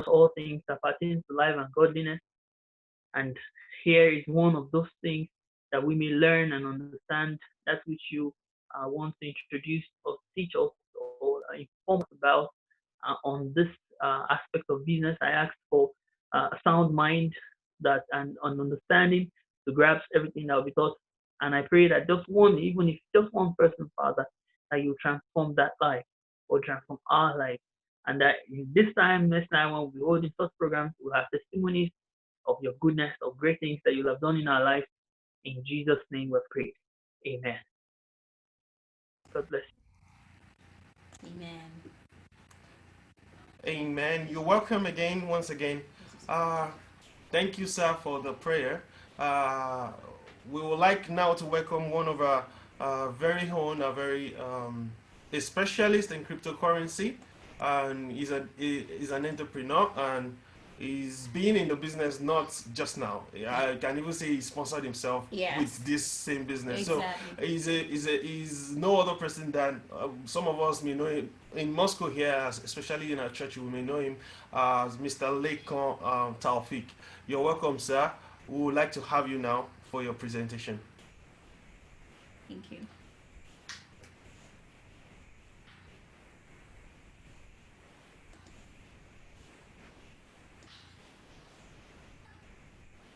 all things that pertain to life and godliness. And here is one of those things that we may learn and understand, that which you want to introduce or teach us or inform us about on this aspect of business. I ask for a sound mind that and an understanding to grasp everything that will be taught. And I pray that just one, even if just one person, Father, that you transform that life or transform our life. And that this time, next time when we hold in such programs, we'll have testimonies of your goodness, of great things that you have done in our life. In Jesus' name we pray. Amen. God bless Amen. Amen. You're welcome again, once again. Uh, Thank you, sir, for the prayer. Uh, we would like now to welcome one of our very own, a specialist in cryptocurrency, and he's an entrepreneur, and he's been in the business not just now. I can even say he sponsored himself Yes. with this same business. So Exactly. he's no other person than some of us may know him in Moscow here, especially in our church. We may know him as Mr. Lekon Taufik. You're welcome, sir. We would like to have you now for your presentation. Thank you.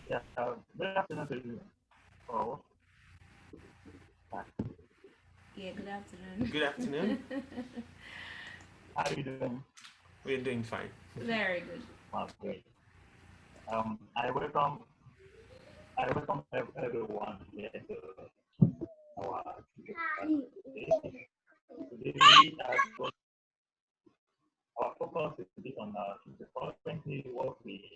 Yeah, good afternoon to you all. Yeah, good afternoon. Good afternoon. How are you doing? We're doing fine. Very good. Oh, great. I welcome everyone here to our today. Today, our focus is a bit on cryptocurrency, what we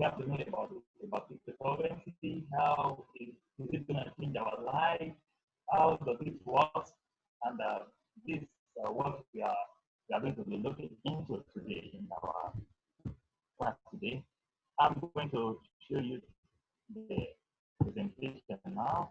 have to know about cryptocurrency, how is it going to change our life, how does it work, and this what we are going to be looking into today in our class today. I'm going to show you the presentation now.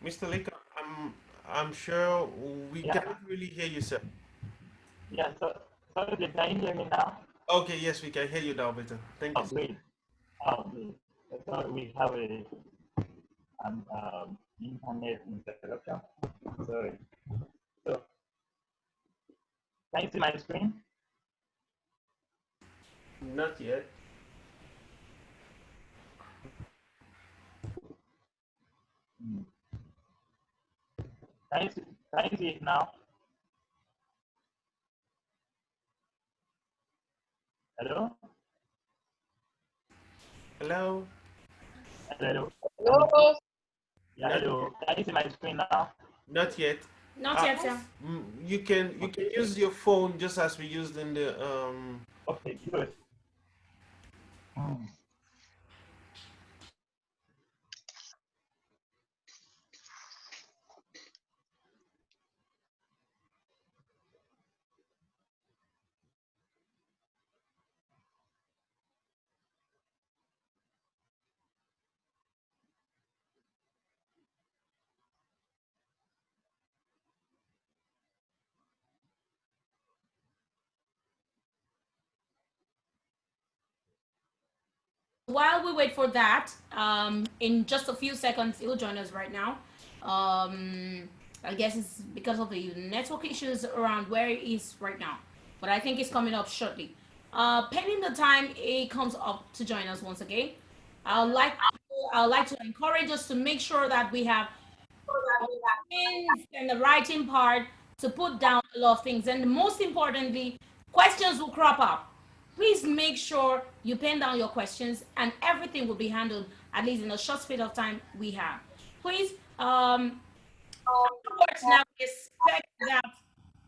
Mr. Lake, I'm sure we Yeah, cannot really hear you, sir. yeah. So can you hear me now? Okay, yes, we can hear you now better. Thank Oh, you, sir. great. Oh, great. So we have an internet interruption. Sorry. So can you see my screen? Not yet. Hmm. Can you see it now? Hello? Hello? Hello? Hello. Yeah, Not hello. yet. Can you see my screen now? Not yet. Not Uh, yet, sir. you can Okay. use your phone just as we used in the Okay, good. Hmm. while we wait for that, in just a few seconds, he'll join us right now. I guess it's because of the network issues around where he is right now, but I think he's coming up shortly. Pending the time he comes up to join us once again, I'd like I'd like to encourage us to make sure that we have pens and the writing part to put down a lot of things. And most importantly, questions will crop up. Please make sure you pen down your questions and everything will be handled at least in a short space of time we have. Please, afterwards now we expect that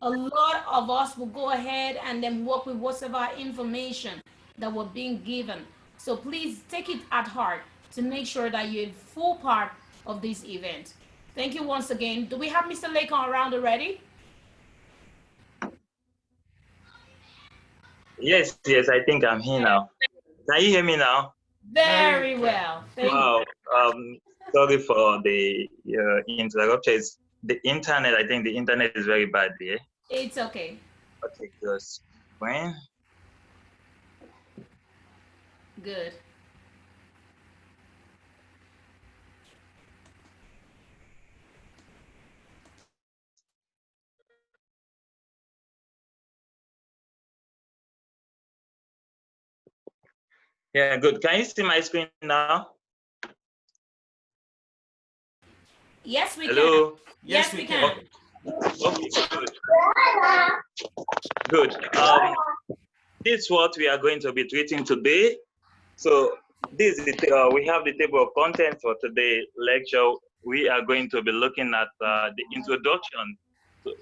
a lot of us will go ahead and then work with whatever information that we're being given. So please take it at heart to make sure that you're a full part of this event. Thank you once again. Do we have Mr. Lakon around already? Yes, I think I'm here now. Can you hear me now? Very well. Thank you. Wow. Sorry for the interruptions. The internet, I think the internet is very bad here. It's okay. Okay, just when? Good. Yeah, good. Can you see my screen now? Yes, we Hello? can. Yes, we can. Okay, good. Good. This is what we are going to be treating today. So this is we have the table of contents for today's lecture. We are going to be looking at the introduction. So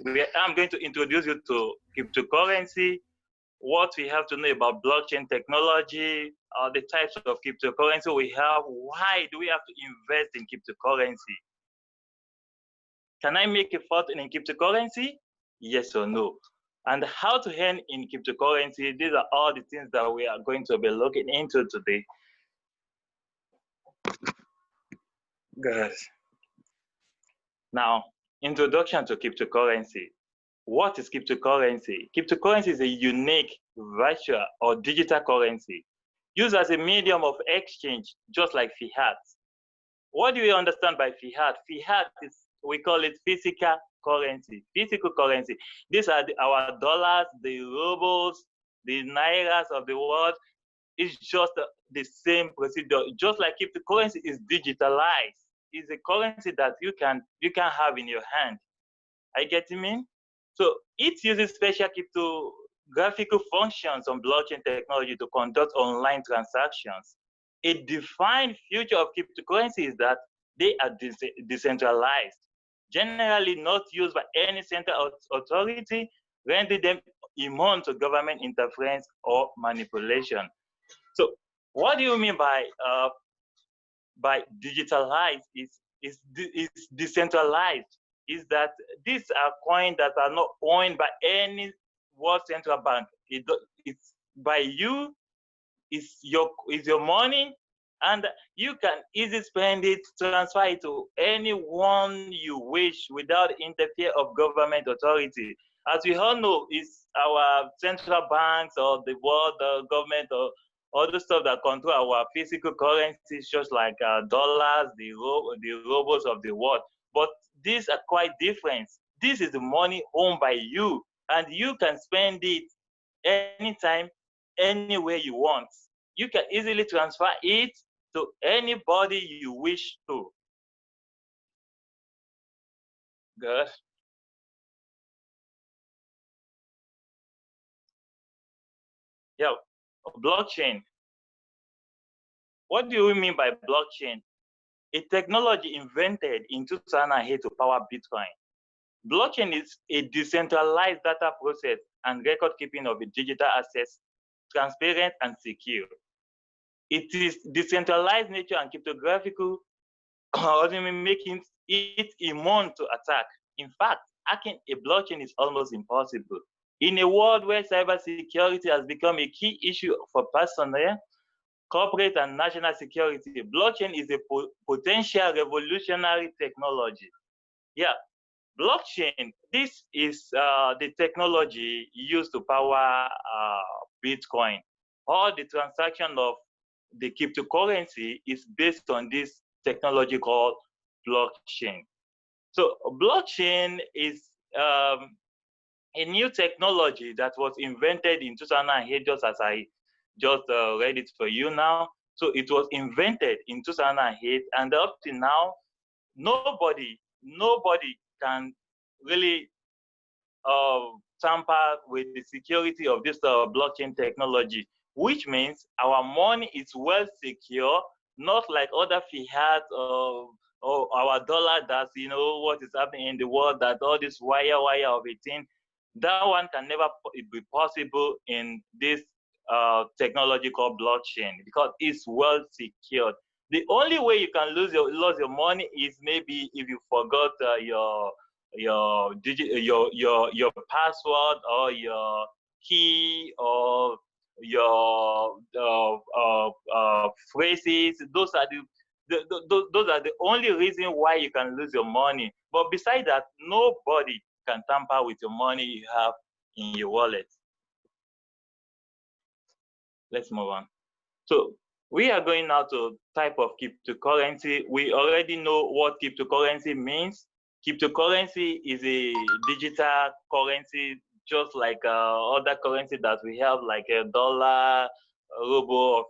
I'm going to introduce you to cryptocurrency, what we have to know about blockchain technology, the types of cryptocurrency we have, why do we have to invest in cryptocurrency? Can I make a fortune in cryptocurrency? Yes or no? And how to earn in cryptocurrency? These are all the things that we are going to be looking into today. Good. Now, introduction to cryptocurrency. What is cryptocurrency? Cryptocurrency is a unique virtual or digital currency used as a medium of exchange, just like fiat. What do we understand by fiat? Fiat is, we call it physical currency. Physical currency. These are our dollars, the rubles, the nairas of the world. It's just the same procedure. Just like cryptocurrency is digitalized, it's a currency that you can have in your hand. I get you mean? So it uses special cryptographical functions on blockchain technology to conduct online transactions. A defined future of cryptocurrency is that they are decentralized, generally not used by any central authority, rendering them immune to government interference or manipulation. So what do you mean by digitalized? Is decentralized? Is that these are coins that are not owned by any world central bank. It's by you. It's your money, and you can easily spend it, transfer it to anyone you wish without interfere of government authority. As we all know, it's our central banks or the world government or all the stuff that control our physical currencies, just like dollars, the rubles of the world. But these are quite different. This is the money owned by you, and you can spend it anytime, anywhere you want. You can easily transfer it to anybody you wish to. Good. Yeah, blockchain. What do we mean by blockchain? A technology invented in 2008 to power Bitcoin. Blockchain is a decentralized data process and record keeping of a digital assets, transparent and secure. It is decentralized nature and cryptographical making it immune to attack. In fact, hacking a blockchain is almost impossible. In a world where cybersecurity has become a key issue for personnel, corporate and national security, blockchain is a potential revolutionary technology. Yeah, blockchain, this is the technology used to power Bitcoin. All the transaction of the cryptocurrency is based on this technology called blockchain. So blockchain is a new technology that was invented in 2008, just as I just read it for you now. So it was invented in 2008, and up to now, nobody can really tamper with the security of this blockchain technology, which means our money is well secure, not like other fiat or our dollar. That's what is happening in the world, that all this wire of a thing, that one can never be possible in this technology called blockchain, because it's well secured. The only way you can lose your money is maybe if you forgot your password or your key or your phrases. Those are the only reason why you can lose your money. But besides that, nobody can tamper with your money you have in your wallet. Let's move on. So we are going now to type of cryptocurrency. We already know what cryptocurrency means. Cryptocurrency is a digital currency, just like other currency that we have, like a dollar, a ruble,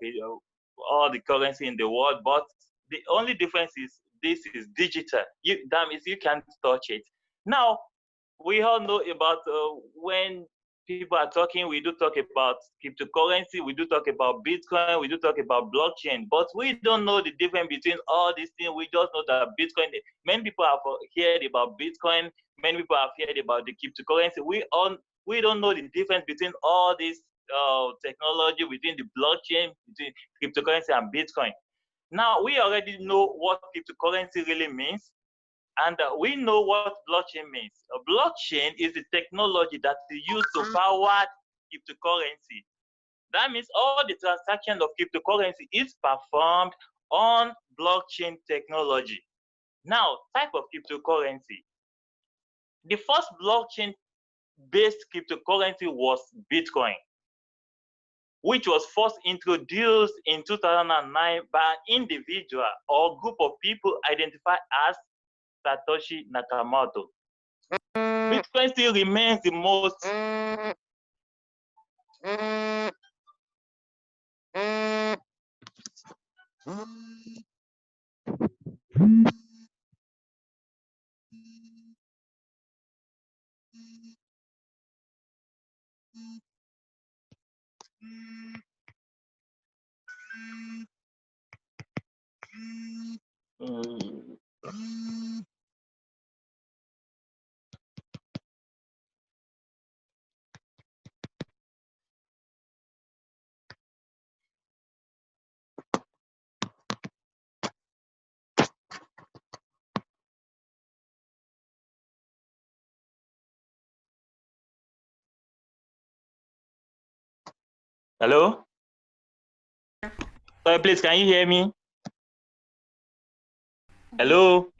all the currency in the world. But the only difference is this is digital. That means you can't touch it. Now, we all know about when people are talking, we do talk about cryptocurrency, we do talk about Bitcoin, we do talk about blockchain, but we don't know the difference between all these things. We just know that Bitcoin, many people have heard about Bitcoin, many people have heard about the cryptocurrency. We don't know the difference between all this technology, between the blockchain, between cryptocurrency and Bitcoin. Now, we already know what cryptocurrency really means. And we know what blockchain means. A blockchain is the technology that is used to power cryptocurrency. That means all the transaction of cryptocurrency is performed on blockchain technology. Now, type of cryptocurrency. The first blockchain-based cryptocurrency was Bitcoin, which was first introduced in 2009 by an individual or group of people identified as Satoshi Nakamoto. Bitcoin still remains the most Hello? Sorry, please, can you hear me? Hello?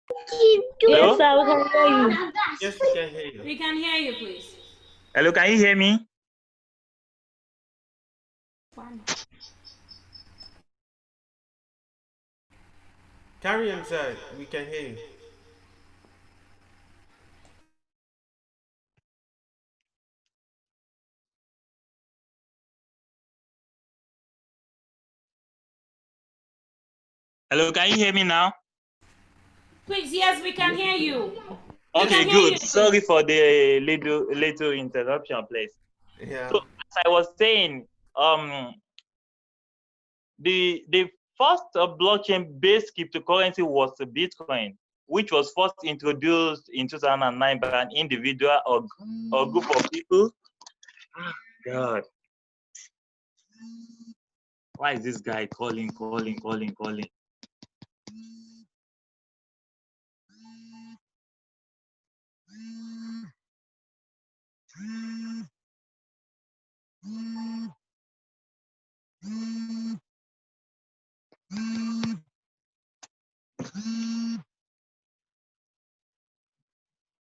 Yes, Hello? sir, we can hear you. Yes, we can hear you. We can hear you, please. Hello, can you hear me? Carry on, sir. We can hear you. Hello, can you hear me now? Please, yes, we can hear you. We Okay, can hear you, good. please. Sorry for the little interruption, please. Yeah. So as I was saying, the first blockchain-based cryptocurrency was Bitcoin, which was first introduced in 2009 by an individual or group of people. God, why is this guy calling?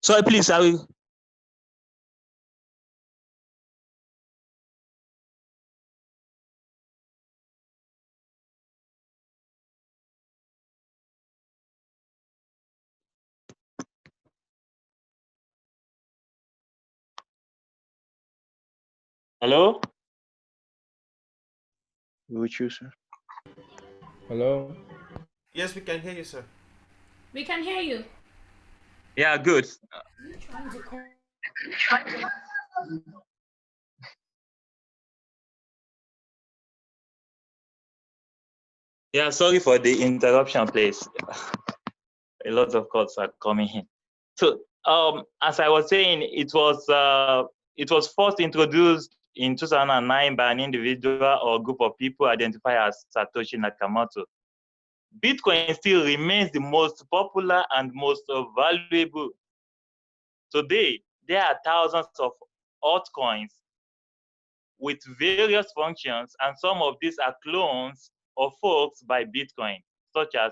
Sorry, please, I will. Hello? With you, sir. Hello? Yes, we can hear you, sir. We can hear you. Yeah, good. Trying to call. Yeah, sorry for the interruption, please. A lot of calls are coming in. So, as I was saying, it was first introduced in 2009 by an individual or group of people identified as Satoshi Nakamoto. Bitcoin still remains the most popular and most valuable. Today, there are thousands of altcoins with various functions, and some of these are clones or forks by Bitcoin, such as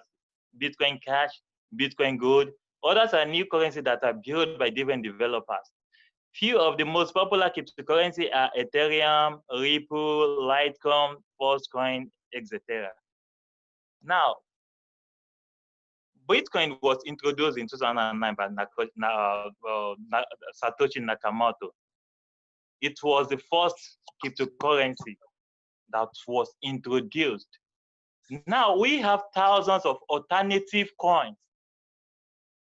Bitcoin Cash, Bitcoin Gold. Others are new currencies that are built by different developers. Few of the most popular cryptocurrency are Ethereum, Ripple, Litecoin, Postcoin, etc. Now, Bitcoin was introduced in 2009 by Satoshi Nakamoto. It was the first cryptocurrency that was introduced. Now we have thousands of alternative coins.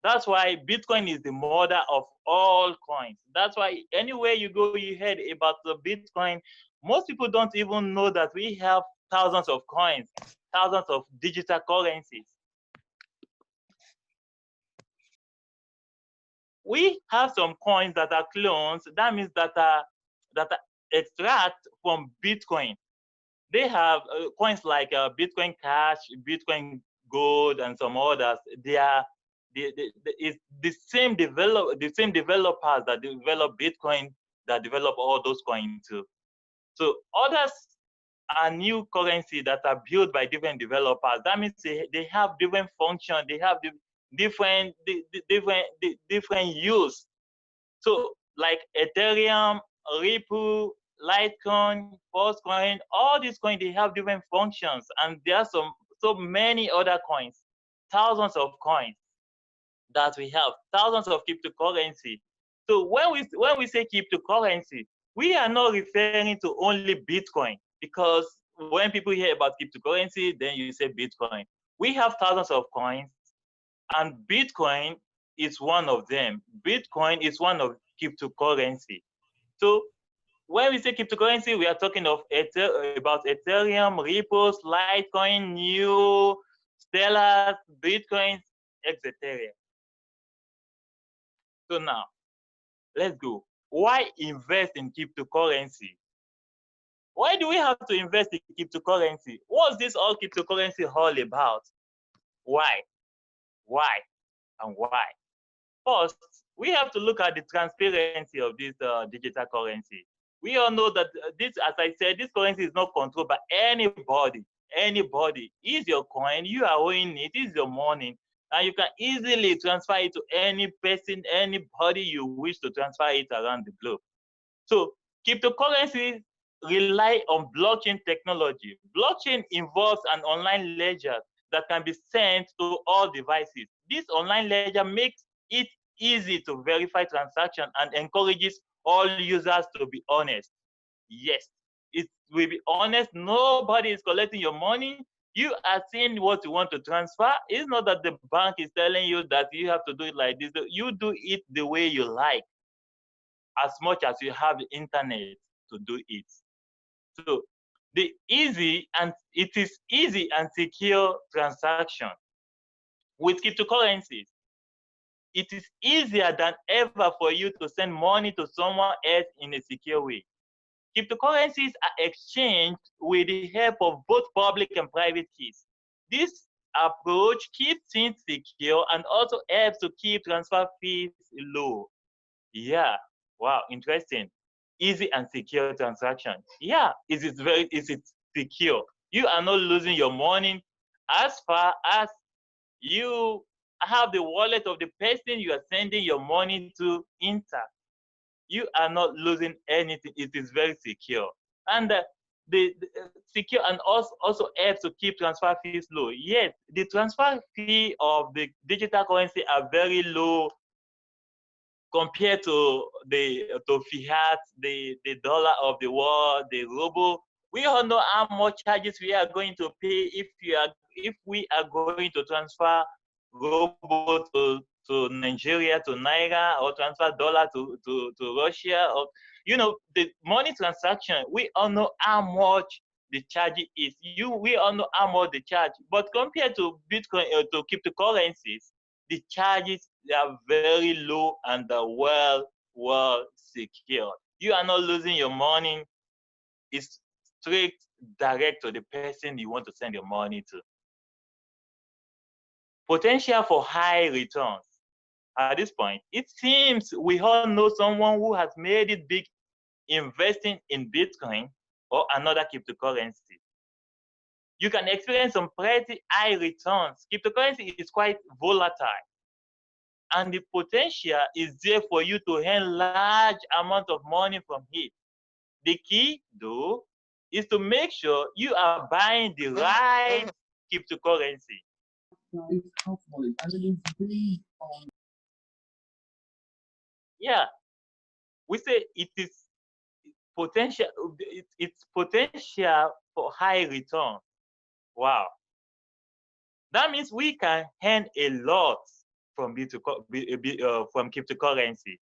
That's why Bitcoin is the mother of all coins. That's why anywhere you go, you heard about the Bitcoin. Most people don't even know that we have thousands of coins, thousands of digital currencies. We have some coins that are clones. That means that are extract from Bitcoin. They have coins like Bitcoin Cash, Bitcoin Gold, and some others. They are it's the same developers that develop Bitcoin that develop all those coins too. So others are new currency that are built by different developers. That means they have different function. They have different use. So like Ethereum, Ripple, Litecoin, Postcoin, all these coins, they have different functions, and there are so many other coins, thousands of coins that we have, thousands of cryptocurrency. So when we say cryptocurrency, we are not referring to only Bitcoin, because when people hear about cryptocurrency, then you say Bitcoin. We have thousands of coins, and Bitcoin is one of them. Bitcoin is one of cryptocurrency. So when we say cryptocurrency, we are talking of about Ethereum, Ripples, Litecoin, New, Stellar, Bitcoins, etc. So now, let's go. Why invest in cryptocurrency? Why do we have to invest in cryptocurrency? What's this all cryptocurrency all about? Why? Why? And why? First, we have to look at the transparency of this digital currency. We all know that this, as I said, this currency is not controlled by anybody. Anybody. It's your coin, you are owning it, it's your money, and you can easily transfer it to any person, anybody you wish to transfer it around the globe. So cryptocurrencies rely on blockchain technology. Blockchain involves an online ledger that can be sent to all devices. This online ledger makes it easy to verify transactions and encourages all users to be honest. Yes, it will be honest. Nobody is collecting your money. You are seeing what you want to transfer. It's not that the bank is telling you that you have to do it like this. You do it the way you like, as much as you have the internet to do it. So it is easy and secure transaction. With cryptocurrencies, it is easier than ever for you to send money to someone else in a secure way. Cryptocurrencies are exchanged with the help of both public and private keys. This approach keeps things secure and also helps to keep transfer fees low. Yeah, wow, interesting. Easy and secure transaction. Yeah, is it secure? You are not losing your money as far as you have the wallet of the person you are sending your money to intact. You are not losing anything. It is very secure. And the secure and also helps to keep transfer fees low. Yes, the transfer fee of the digital currency are very low compared to fiat, the dollar of the world, the ruble. We all know how much charges we are going to pay if we are going to transfer ruble to Nigeria, to Naira, or transfer dollar to Russia, or the money transaction. We all know how much the charge is. We all know how much the charge, but compared to Bitcoin to cryptocurrencies, the charges are very low and are well secured. You are not losing your money. It's straight direct to the person you want to send your money to. Potential for high returns. At this point, it seems we all know someone who has made it big investing in Bitcoin or another cryptocurrency. You can experience some pretty high returns. Cryptocurrency is quite volatile, and the potential is there for you to earn large amount of money from it. The key, though, is to make sure you are buying the right cryptocurrency. Yeah, we say it is potential. It's potential for high return. Wow, that means we can earn a lot from from cryptocurrency.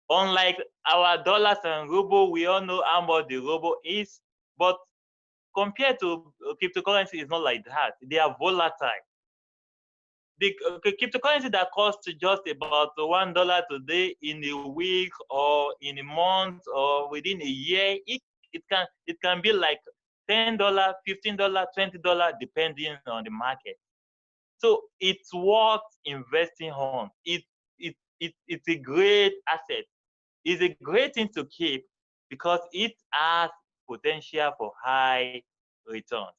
Unlike our dollars and ruble, we all know how much the ruble is, but compared to cryptocurrency, it's not like that. They are volatile. The cryptocurrency that costs just about $1 today, in a week or in a month or within a year, it can be like $10, $15, $20, depending on the market. So it's worth investing on. It's a great asset. It's a great thing to keep because it has potential for high returns.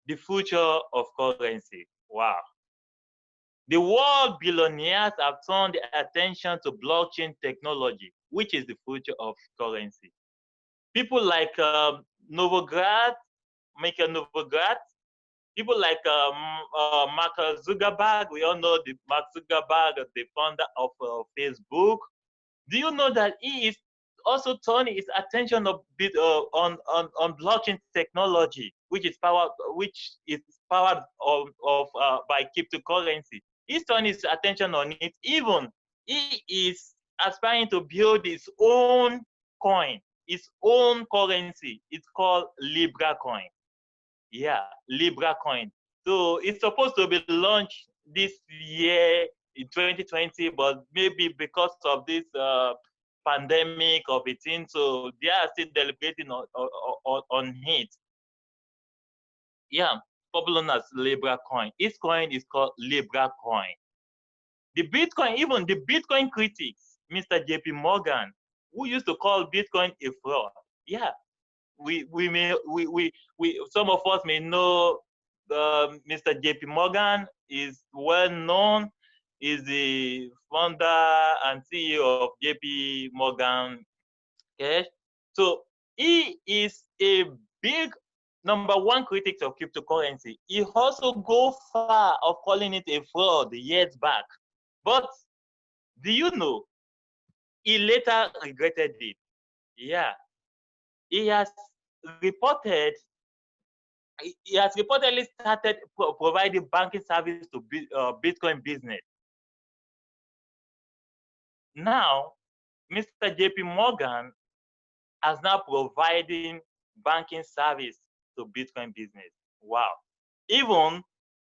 The future of currency. Wow. The world billionaires have turned their attention to blockchain technology, which is the future of currency. People like Michael Novogratz, people like Mark Zuckerberg. We all know the Mark Zuckerberg, the founder of Facebook. Do you know that he is also turning his attention a bit on blockchain technology, which is powered by cryptocurrency? He's turning his attention on it. Even he is aspiring to build his own coin, his own currency. It's called Libra coin. Yeah, Libra coin. So it's supposed to be launched this year in 2020, but maybe because of this pandemic of 18, so they are still deliberating on it. Yeah, popular known as Libra coin. Its coin is called Libra coin. Even the Bitcoin critics, Mr. JP Morgan, who used to call Bitcoin a fraud. Yeah, some of us may know Mr. JP Morgan is well known, is the founder and CEO of JP Morgan. Okay, so he is a big number one critic of cryptocurrency. He also go far of calling it a fraud years back. But do you know, he later regretted it. Yeah, he has reported he has reportedly started providing banking service to Bitcoin business. Now, Mr. JP Morgan has now providing banking service to Bitcoin business. Wow.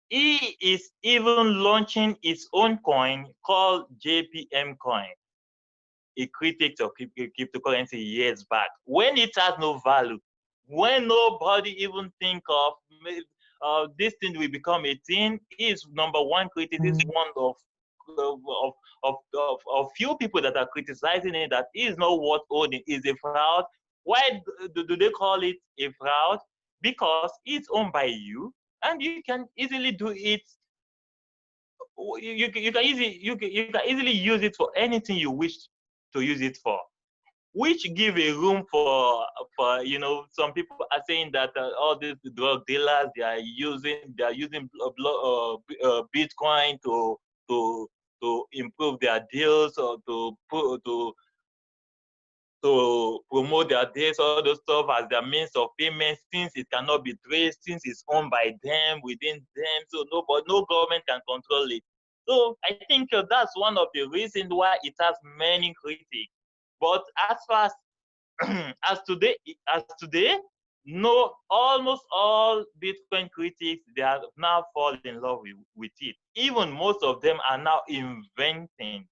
He is even launching his own coin called JPM coin, a critic of cryptocurrency years back, when it has no value, when nobody even think of this thing will become a thing. Is number one critic. Is one of few people that are criticizing it, that is not worth owning, is a fraud. Why do they call it a fraud? Because it's owned by you and you can easily do it. You can easily use it for anything you wish to use it for, which give a room for some people are saying that all these drug dealers, they are using Bitcoin to improve their deals or to promote their deals, all those stuff as their means of payment, since it cannot be traced, since it's owned by them, within them, so no government can control it. So I think that's one of the reasons why it has many critics. But as far as today, no, almost all Bitcoin critics, they have now fallen in love with it. Even most of them are now inventing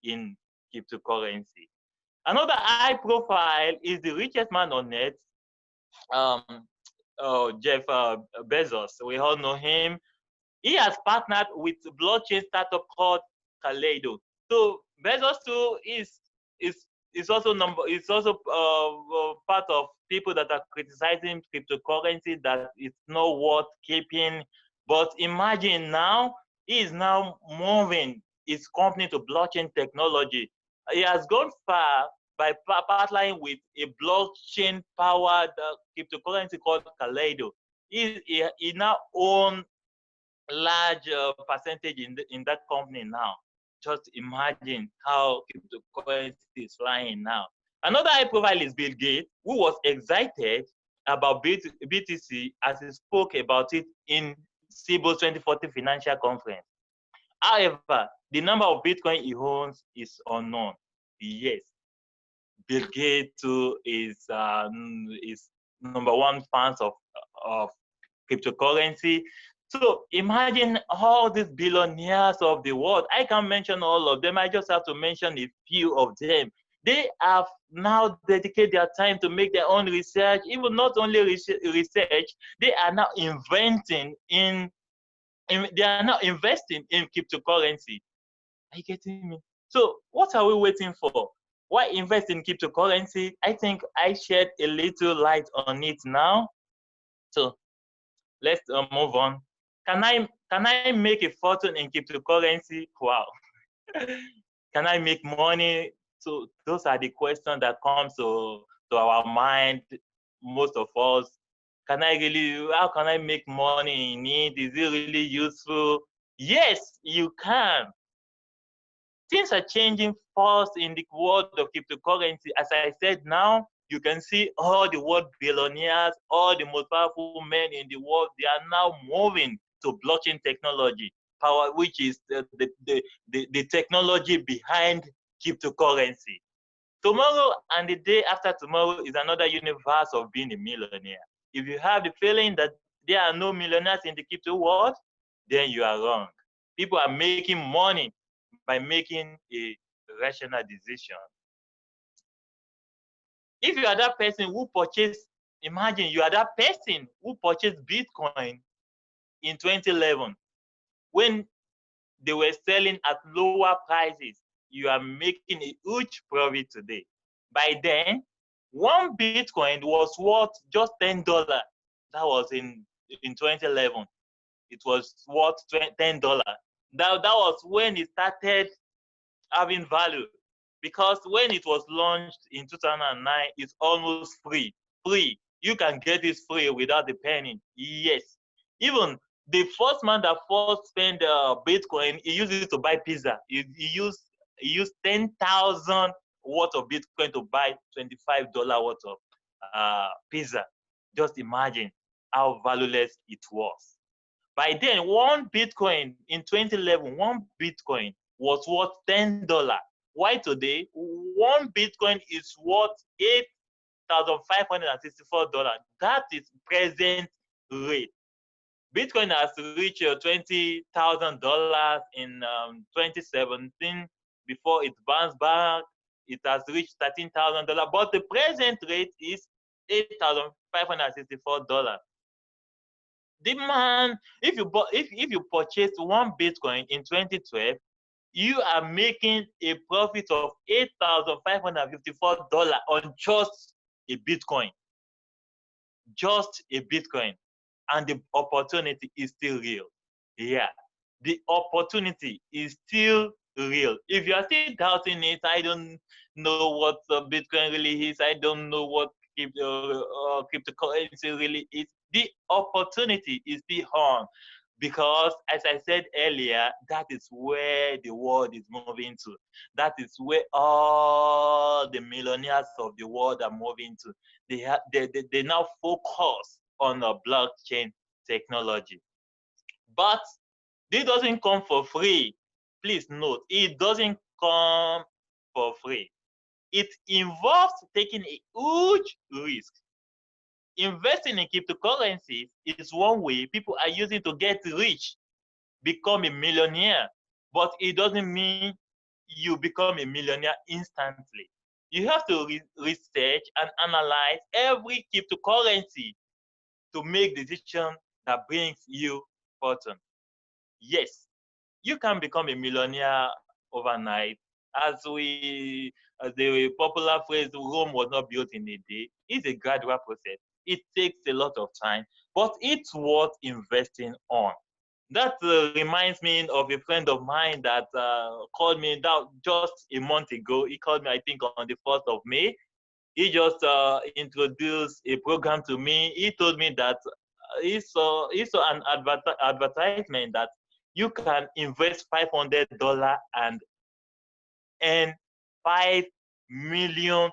in cryptocurrency. Another high profile is the richest man on earth, um, Jeff Bezos. We all know him. He has partnered with blockchain startup called Kaleido. So Bezos too is also part of people that are criticizing cryptocurrency, that it's not worth keeping. But imagine now, he is now moving his company to blockchain technology. He has gone far by partnering with a blockchain powered cryptocurrency called Kaleido. He now owns large percentage in that company now. Just imagine how cryptocurrency is flying now. Another high profile is Bill Gates, who was excited about BTC as he spoke about it in CBO's 2040 financial conference. However, the number of Bitcoin he owns is unknown. Yes, Bill Gates too is number one fans of cryptocurrency. So imagine all these billionaires of the world. I can't mention all of them. I just have to mention a few of them. They have now dedicated their time to make their own research. Even not only research, they are now they are now investing in cryptocurrency. Are you getting me? So what are we waiting for? Why invest in cryptocurrency? I think I shed a little light on it now. So let's move on. Can I make a fortune in cryptocurrency? Wow. Can I make money? So those are the questions that comes to our mind, most of us. How can I make money in it? Is it really useful? Yes, you can. Things are changing fast in the world of cryptocurrency. As I said now, you can see all the world billionaires, all the most powerful men in the world, they are now moving to blockchain technology, power, which is the technology behind cryptocurrency. Tomorrow and the day after tomorrow is another universe of being a millionaire. If you have the feeling that there are no millionaires in the crypto world, then you are wrong. People are making money by making a rational decision. If you are that person who purchased, imagine you are that person who purchased Bitcoin in 2011 when they were selling at lower prices. You are making a huge profit today. By then, one Bitcoin was worth just $10. That was in 2011. It was worth $10. That was when it started having value, because when it was launched in 2009, it's almost free. You can get it free without the penny. Yes, even the first man that first spent Bitcoin, he used it to buy pizza. He used 10,000 worth of Bitcoin to buy $25 worth of pizza. Just imagine how valueless it was. By then, one Bitcoin in 2011, one Bitcoin was worth $10. Why today? One Bitcoin is worth $8,564. That is present rate. Bitcoin has reached $20,000 in 2017. Before it bounced back, it has reached $13,000. But the present rate is $8,564. The man, if you purchased one Bitcoin in 2012, you are making a profit of $8,554 on just a Bitcoin. Just a Bitcoin. And the opportunity is still real. Yeah, the opportunity is still real. If you are still doubting it, I don't know what Bitcoin really is, I don't know what cryptocurrency really is, the opportunity is still on. Because, as I said earlier, that is where the world is moving to. That is where all the millionaires of the world are moving to. They now focus on the blockchain technology. But this doesn't come for free. Please note, it doesn't come for free. It involves taking a huge risk. Investing in cryptocurrencies is one way people are using to get rich, become a millionaire, but it doesn't mean you become a millionaire instantly. You have to research and analyze every cryptocurrency to make decision that brings you fortune. Yes, you can become a millionaire overnight. As the popular phrase, Rome was not built in a day. It's a gradual process. It takes a lot of time, but it's worth investing on. That reminds me of a friend of mine that called me just a month ago. He called me, I think, on the 1st of May. He just introduced a program to me. He told me that he saw an advertisement that you can invest $500 and earn $5 million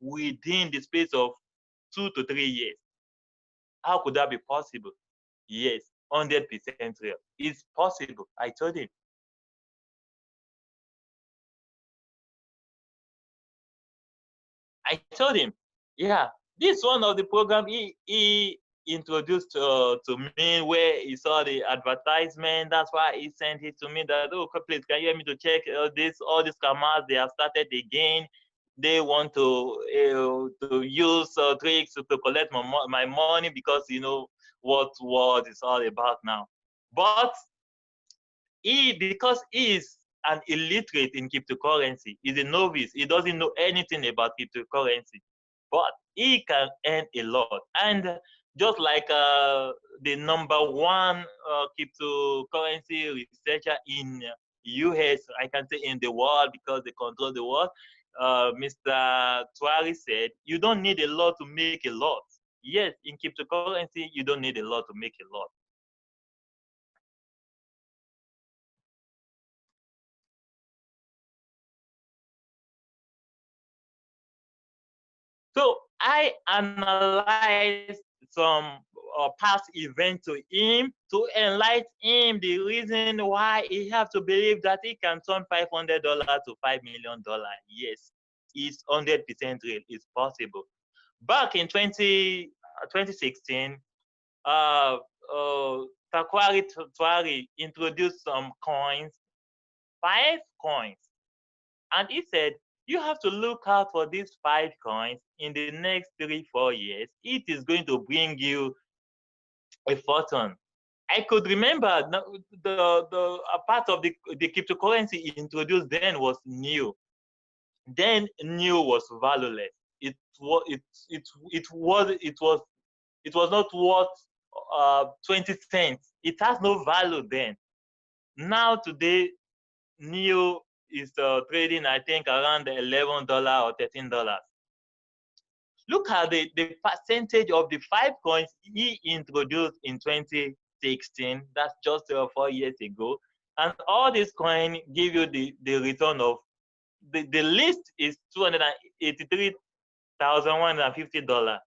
within the space of 2 to 3 years. How could that be possible? Yes, 100% real. It's possible. I told him. Yeah, this one of the program he introduced to me, where he saw the advertisement. That's why he sent it to me that, oh, please, can you help me to check all these scammers? They have started again. They want to use tricks to collect my money, because you know what world is all about now. But because he is an illiterate in cryptocurrency, he's a novice, he doesn't know anything about cryptocurrency, but he can earn a lot. And just like the number one cryptocurrency researcher in US, I can say in the world, because they control the world, Mr. Tuari said, you don't need a lot to make a lot. Yes, in cryptocurrency, you don't need a lot to make a lot. So I analyzed some past events to him, to enlighten him the reason why he have to believe that he can turn $500 to $5 million. Yes, it's 100% real. It's possible. Back in 2016, uh, Takwari Twari introduced some coins, 5 coins. And he said, you have to look out for these 5 coins in the next 3-4 years. It is going to bring you a fortune. I could remember the a part of the cryptocurrency he introduced then was new. Then new was valueless. It was not worth 20 cents. It has no value then. Now today, new is trading, I think, around $11 or $13. Look at the percentage of the 5 coins he introduced in 2016. That's just 4 years ago. And all these coins give you the return of, the list is $283,150,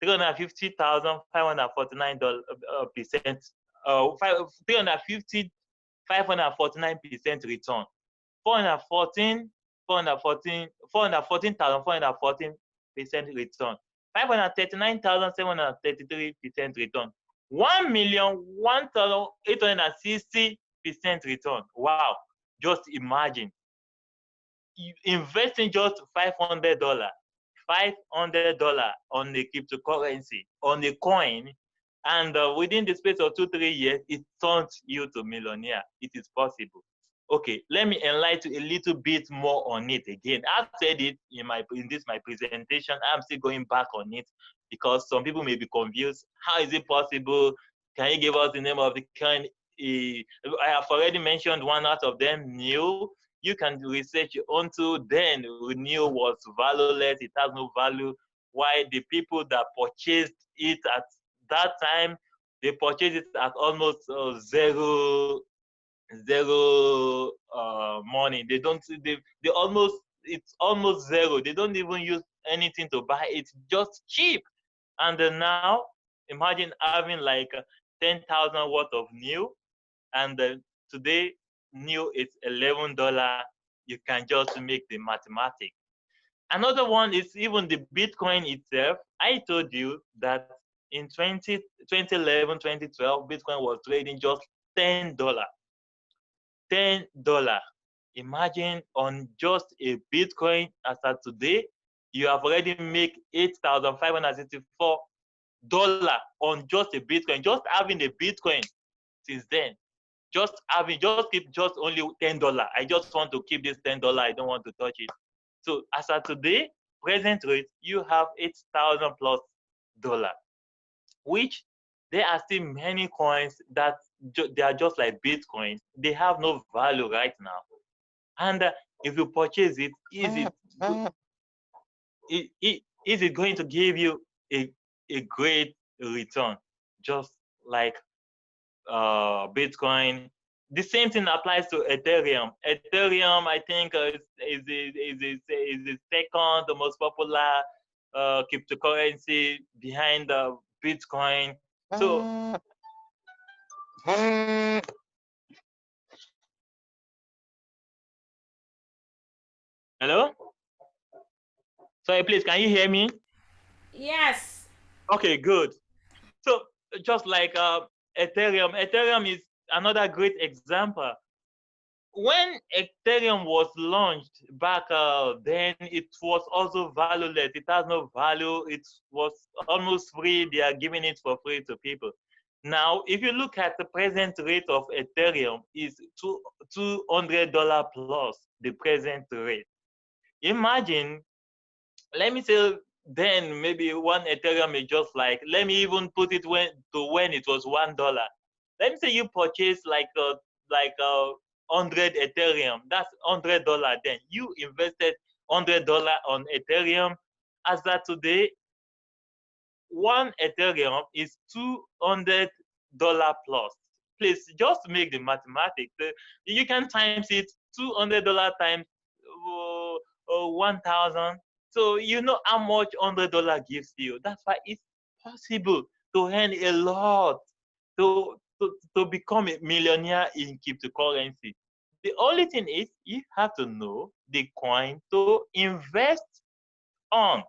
$350,549 350,549% return, 414,414% return, 539,733% return, 1,1,860% return. Wow! Just imagine investing just $500 on a cryptocurrency, on a coin, and within the space of 2-3 years, it turns you to millionaire. It is possible. Okay, let me enlighten you a little bit more on it again. I've said it in this my presentation. I'm still going back on it because some people may be confused. How is it possible? Can you give us the name of the coin? I have already mentioned one out of them, new. You can research onto. Then new was valueless. It has no value. Why the people that purchased it at that time, they purchase it at almost zero money. They don't. They almost it's almost zero. They don't even use anything to buy. It's just cheap. And now imagine having like 10,000 worth of new, and today new is $11. You can just make the mathematics. Another one is even the Bitcoin itself. I told you that in 2011, 2012, Bitcoin was trading just $10. $10. Imagine on just a Bitcoin as of today, you have already made $8,564 on just a Bitcoin. Just having a Bitcoin since then. Just keep just only $10. I just want to keep this $10. I don't want to touch it. So as of today, present rate, you have 8,000 plus dollar, which there are still many coins that they are just like Bitcoin. They have no value right now. And if you purchase it, is it going to give you a great return, just like Bitcoin? The same thing applies to Ethereum. Ethereum, I think, is the second the most popular cryptocurrency behind Bitcoin. So, hello? Sorry, please, can you hear me? Yes. Okay, good. So, just like Ethereum is another great example. When Ethereum was launched back then, it was also valueless. It has no value. It was almost free. They are giving it for free to people. Now, if you look at the present rate of Ethereum, is $200 plus the present rate. Imagine, let me say, then maybe one Ethereum is just like, let me even put it when it was $1. Let me say you purchase like 100 Ethereum. That's $100. Then you invested $100 on Ethereum. As that today, one Ethereum is $200 plus. Please just make the mathematics. You can times it $200 times 1,000. So you know how much $100 gives you. That's why it's possible to earn a lot, to become a millionaire in cryptocurrency. The only thing is you have to know the coin to invest on.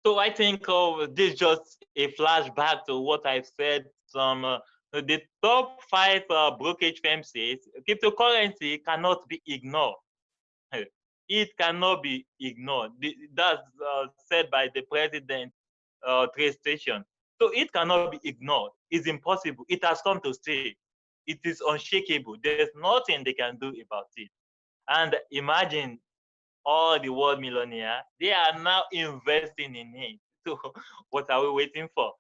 So I think this is just a flashback to what I've said. The top five brokerage firms says cryptocurrency cannot be ignored. It cannot be ignored. That's said by the president trade station. So it cannot be ignored. It's impossible. It has come to stay. It is unshakable. There's nothing they can do about it. And imagine all the world millionaires, they are now investing in it. So what are we waiting for?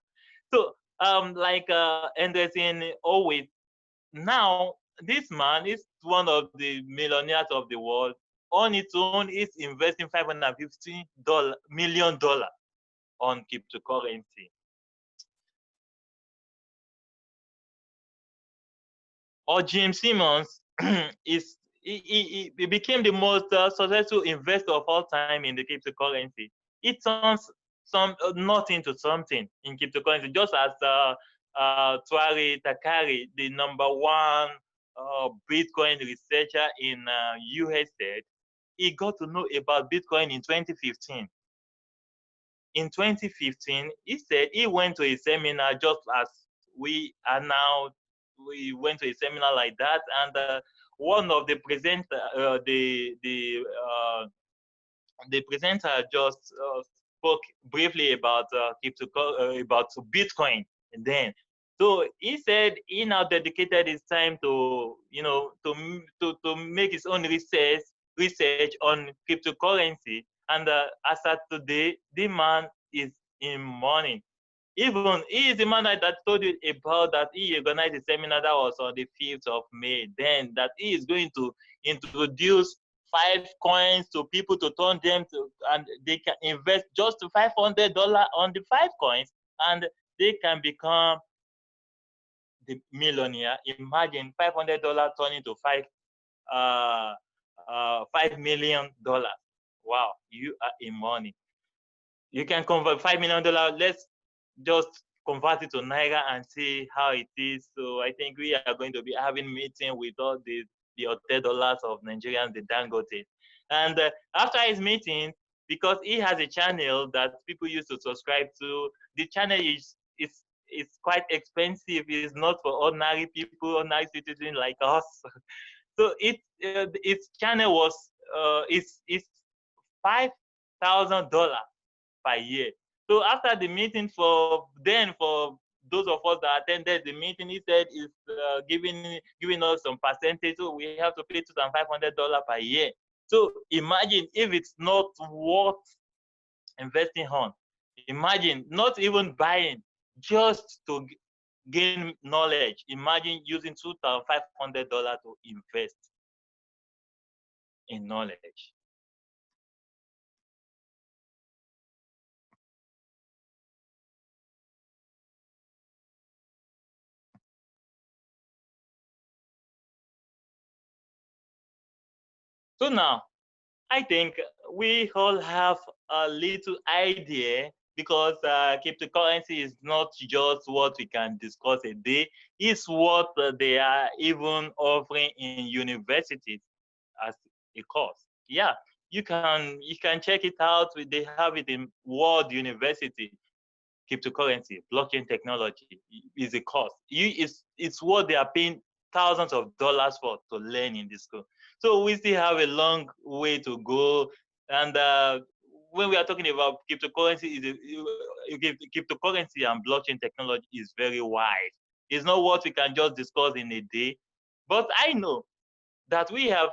So like Anderson always, now this man is one of the millionaires of the world. On its own, is investing $550 million on cryptocurrency. Or James Simmons is he became the most successful investor of all time in the cryptocurrency. It turns nothing to something in cryptocurrency, just as Tuari Takari, the number one Bitcoin researcher in US, said. He got to know about Bitcoin in 2015. In 2015, he said he went to a seminar just as we are now. We went to a seminar like that, and one of the presenter just spoke briefly about about Bitcoin. And then, so he said he now dedicated his time to to make his own research on cryptocurrency. And as at today, the man is in money. Even he is the man that told you about that he organized a seminar that was on the 5th of May. Then that he is going to introduce 5 coins to people to turn them to, and they can invest just $500 on the 5 coins, and they can become the millionaire. Imagine $500 turning to $5 million. Wow, you are in money. You can convert $5 million. Let's just convert it to naira and see how it is. So I think we are going to be having meeting with all the hotel dollars of Nigerians, the Dangote. And after his meeting, because he has a channel that people used to subscribe to, the channel is quite expensive. It's not for ordinary people, ordinary citizens like us. So its channel was it's $5,000 per year. So after the meeting, for those of us that attended the meeting, he said is giving us some percentage, so we have to pay $2,500 per year. So imagine if it's not worth investing on. Imagine not even buying, just to gain knowledge. Imagine using $2,500 to invest in knowledge. So now, I think we all have a little idea, because cryptocurrency is not just what we can discuss a day, it's what they are even offering in universities as a course. Yeah, you can check it out. They have it in World University. Cryptocurrency, blockchain technology is a course. It's what they are paying thousands of dollars for to learn in this school. So we still have a long way to go. And when we are talking about cryptocurrency, cryptocurrency and blockchain technology is very wide. It's not what we can just discuss in a day. But I know that we have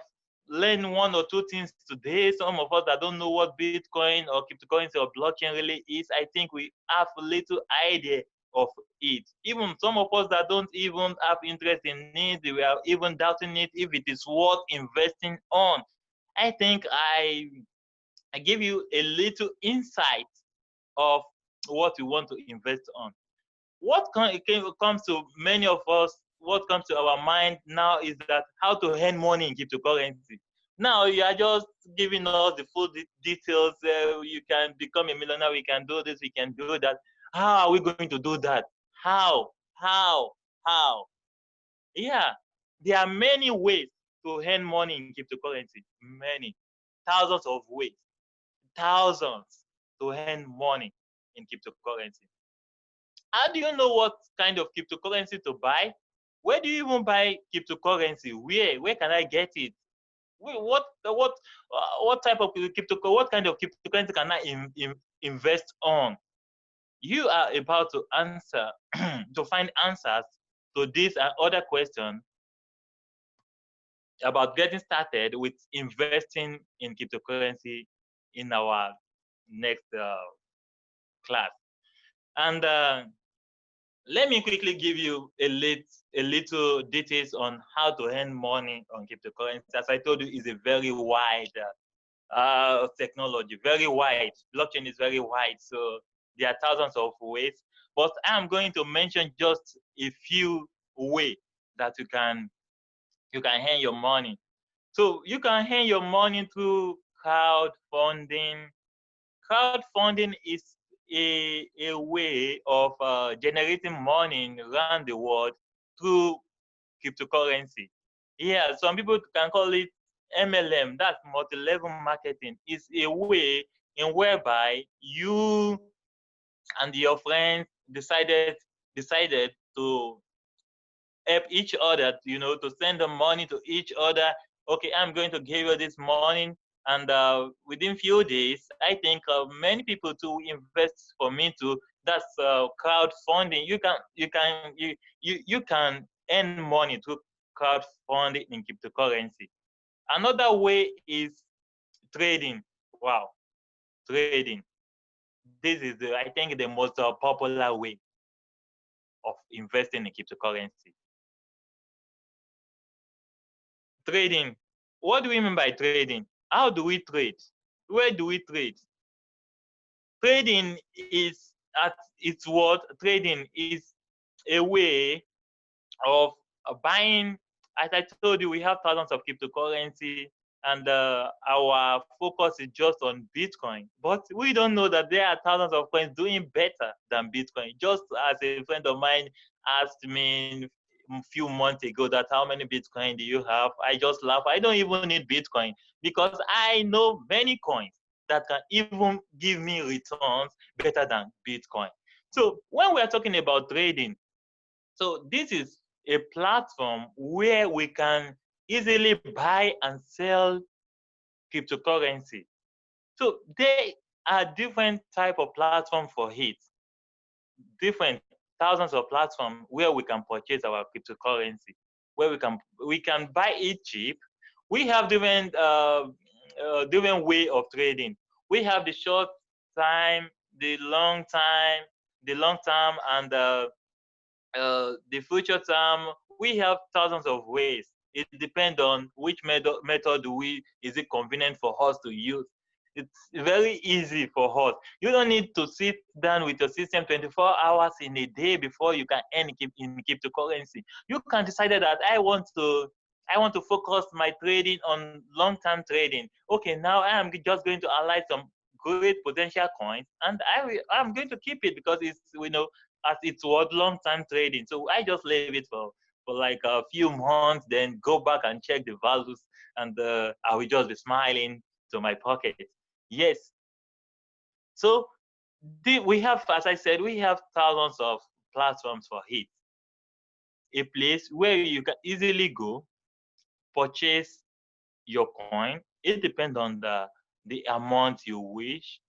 learned one or two things today. Some of us that don't know what Bitcoin or cryptocurrency or blockchain really is, I think we have a little idea of it. Even some of us that don't even have interest in it, we are even doubting it if it is worth investing on. I think I give you a little insight of what we want to invest on. What comes to many of us, what comes to our mind now is that how to earn money in cryptocurrency. Now you are just giving us the full details. You can become a millionaire. We can do this. We can do that. How are we going to do that? How? How? How? Yeah, there are many ways to earn money in cryptocurrency. Many, thousands of ways, thousands to earn money in cryptocurrency. How do you know what kind of cryptocurrency to buy? Where do you even buy cryptocurrency? Where can I get it? What type of what kind of cryptocurrency can I invest on? You are about to answer to find answers to this and other questions about getting started with investing in cryptocurrency in our next class. And let me quickly give you a little details on how to earn money on cryptocurrency. As I told you, is a very wide technology, very wide. Blockchain is very wide, so there are thousands of ways. But I'm going to mention just a few ways that you can earn your money. So you can earn your money through crowdfunding. Crowdfunding is a way of generating money around the world through cryptocurrency. Yeah, some people can call it MLM, that's multi-level marketing. It's a way in whereby you and your friends decided to help each other, to send the money to each other. Okay, I'm going to give you this money, and within few days, I think many people to invest for me too. That's crowdfunding. You can earn money through crowdfunding in cryptocurrency. Another way is trading. Wow, trading. this is, I think, the most popular way of investing in cryptocurrency. Trading. What do we mean by trading? How do we trade? Where do we trade? Trading is, at its word, trading is a way of buying. As I told you, we have thousands of cryptocurrency, and our focus is just on Bitcoin. But we don't know that there are thousands of coins doing better than Bitcoin. Just as a friend of mine asked me a few months ago that how many Bitcoin do you have? I just laugh. I don't even need Bitcoin because I know many coins that can even give me returns better than Bitcoin. So when we are talking about trading, so this is a platform where we can easily buy and sell cryptocurrency. So there are different type of platform for it, different thousands of platforms where we can purchase our cryptocurrency, where we can buy it cheap. We have different way of trading. We have the short time, the long time, the long term, and the future term. We have thousands of ways. It depends on which method is it convenient for us to use. It's very easy for us. You don't need to sit down with your system 24 hours in a day before you can earn in cryptocurrency. You can decide that I want to focus my trading on long-term trading. Okay, now I am just going to analyze some great potential coins, and I'm going to keep it because it's, as it's what long-term trading. So I just leave it for like a few months, then go back and check the values, and I will just be smiling to my pocket. Yes. So we have, as I said, we have thousands of platforms for it. A place where you can easily go purchase your coin. It depends on the amount you wish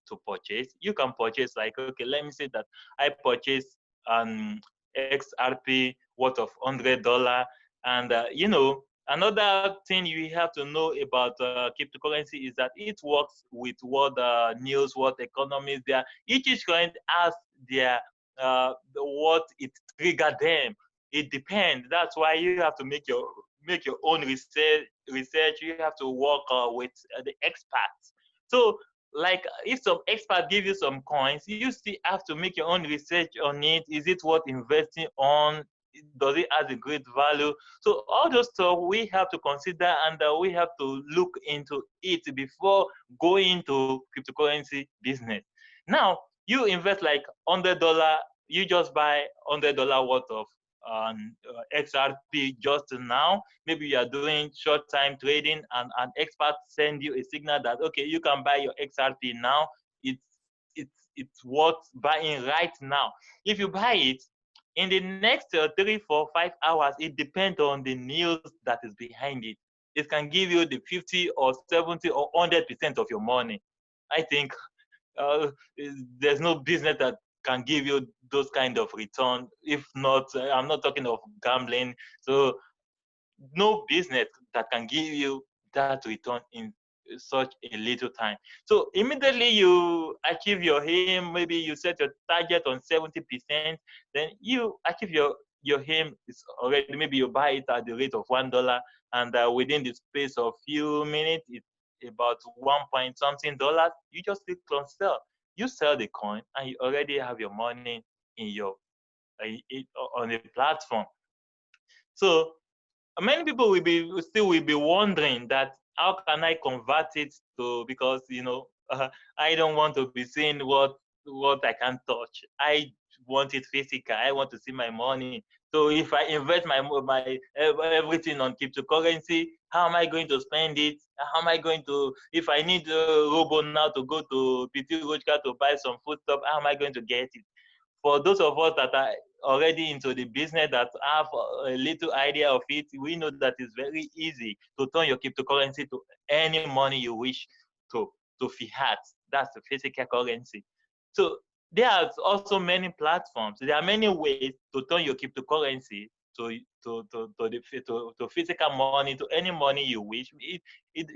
to purchase. You can purchase, like, okay, let me say that I purchase an XRP worth of $100, and another thing you have to know about cryptocurrency is that it works with what news, what economies there. Each coin has their what it trigger them. It depends. That's why you have to make your own research. You have to work with the experts. So, like, if some expert give you some coins, you still have to make your own research on it. Is it worth investing on? Does it have a great value? So all those stuff we have to consider, and we have to look into it before going to cryptocurrency business. Now, you invest like $100. You just buy $100 worth of XRP just now. Maybe you are doing short time trading, and an expert send you a signal that, okay, you can buy your XRP now. It's worth buying right now. If you buy it in the next 3, 4, 5 hours, it depends on the news that is behind it. It can give you the 50 or 70 or 100% of your money. I think uh, there's no business that can give you those kind of return. If not, I'm not talking of gambling. So no business that can give you that return in such a little time. So immediately you achieve your aim, maybe you set your target on 70%, then you achieve your aim is already, maybe you buy it at the rate of $1, and within the space of few minutes, it's about 1 point something dollars. You just click on sell. You sell the coin, and you already have your money in your on the platform. So many people will be wondering that how can I convert it to, because I don't want to be seeing what I can touch. I want it physical. I want to see my money. So if I invest my everything on cryptocurrency, how am I going to spend it? How am I going to, if I need a robo now to go to PT Rochka to buy some food stuff, how am I going to get it? For those of us that are already into the business, that have a little idea of it, we know that it's very easy to turn your cryptocurrency to any money you wish to fiat. That's the physical currency. So there are also many platforms. There are many ways to turn your cryptocurrency to physical money, to any money you wish. It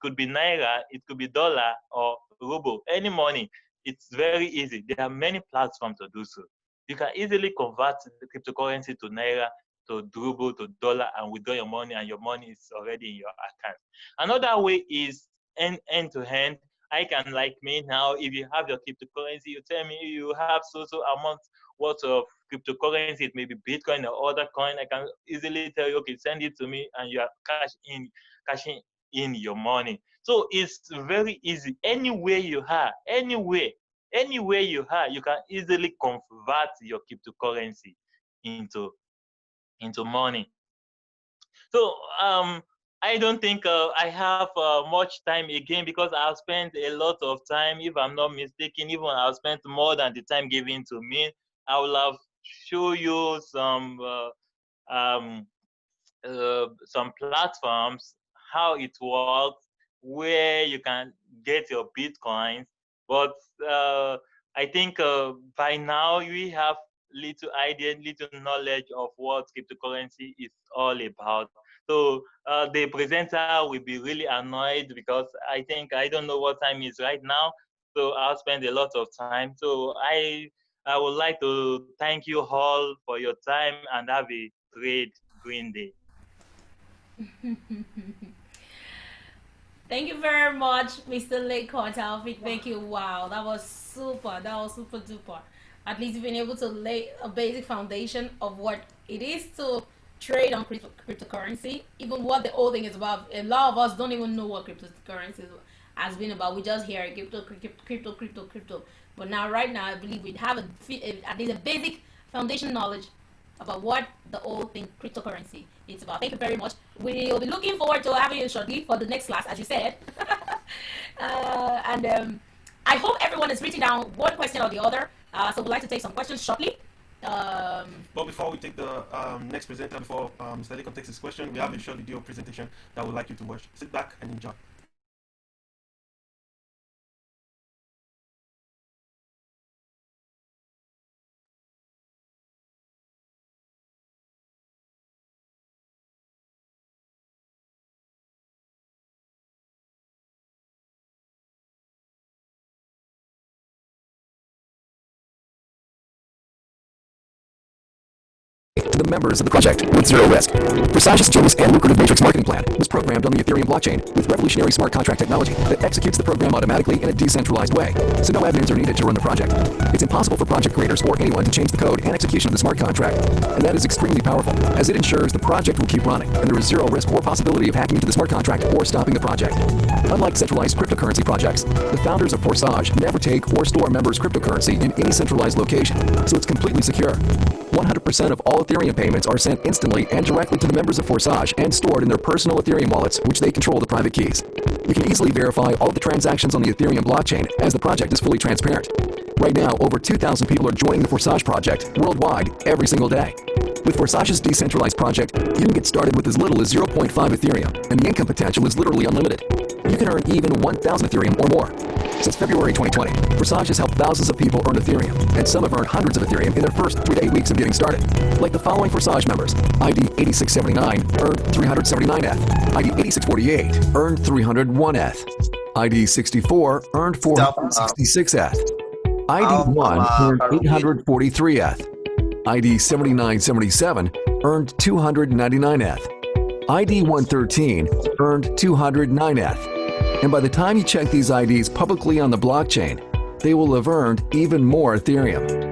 could be naira, it could be dollar or ruble, any money. it's very easy. There are many platforms to do so. You can easily convert the cryptocurrency to naira, to ruble, to dollar, and withdraw your money, and your money is already in your account. Another way is end to end. I can, like me now, if you have your cryptocurrency, you tell me you have so amount worth of cryptocurrency, it may be Bitcoin or other coin. I can easily tell you, okay, send it to me, and you are cashing in your money. So it's very easy. Anywhere you are, anywhere you are, you can easily convert your cryptocurrency into money. So I don't think I have much time again, because I've spent a lot of time. If I'm not mistaken, even I've spent more than the time given to me. I will have show you um, some platforms, how it works, where you can get your bitcoins. But I think by now we have little idea, little knowledge of what cryptocurrency is all about. So the presenter will be really annoyed, because I don't know what time is right now. So I'll spend a lot of time. So I would like to thank you all for your time, and have a great green day. Thank you very much, Mr. Lekon Taufik. Thank you. Wow, that was super. That was super duper. At least you've been able to lay a basic foundation of what it is to trade on cryptocurrency, even what the whole thing is about. A lot of us don't even know what cryptocurrency has been about. We just hear crypto. But now, right now, I believe we have at least a basic foundation knowledge about what the whole thing cryptocurrency is about. Thank you very much. We'll be looking forward to having you shortly for the next class, as you said. And I hope everyone is writing down one question or the other. So we'd like to take some questions shortly. But before we take the next presenter, before Mr. Lekon takes his question, we have a short video presentation that we'd like you to watch. Sit back and enjoy. To the members of the project with zero risk. Versage's genius and lucrative matrix marketing plan was programmed on the Ethereum blockchain with revolutionary smart contract technology that executes the program automatically in a decentralized way, so no admins are needed to run the project. It's impossible for project creators or anyone to change the code and execution of the smart contract, and that is extremely powerful, as it ensures the project will keep running, and there is zero risk or possibility of hacking into the smart contract or stopping the project. Unlike centralized cryptocurrency projects, the founders of Forsage never take or store members' cryptocurrency in any centralized location, so it's completely secure. 100% of all Ethereum payments are sent instantly and directly to the members of Forsage and stored in their personal Ethereum wallets, which they control the private keys. You can easily verify all the transactions on the Ethereum blockchain, as the project is fully transparent. Right now, over 2,000 people are joining the Forsage project worldwide every single day. With Forsage's decentralized project, you can get started with as little as 0.5 Ethereum, and the income potential is literally unlimited. You can earn even 1,000 Ethereum or more. Since February 2020, Forsage has helped thousands of people earn Ethereum, and some have earned hundreds of Ethereum in their first 3 to 8 weeks of getting started. Like the following Forsage members: ID 8679 earned 379 ETH, ID 8648 earned 301 ETH, ID 64 earned 466 ETH, ID 1 earned 843 ETH, ID 7977 earned 299 ETH, ID 113 earned 209 ETH. And by the time you check these IDs publicly on the blockchain, they will have earned even more Ethereum.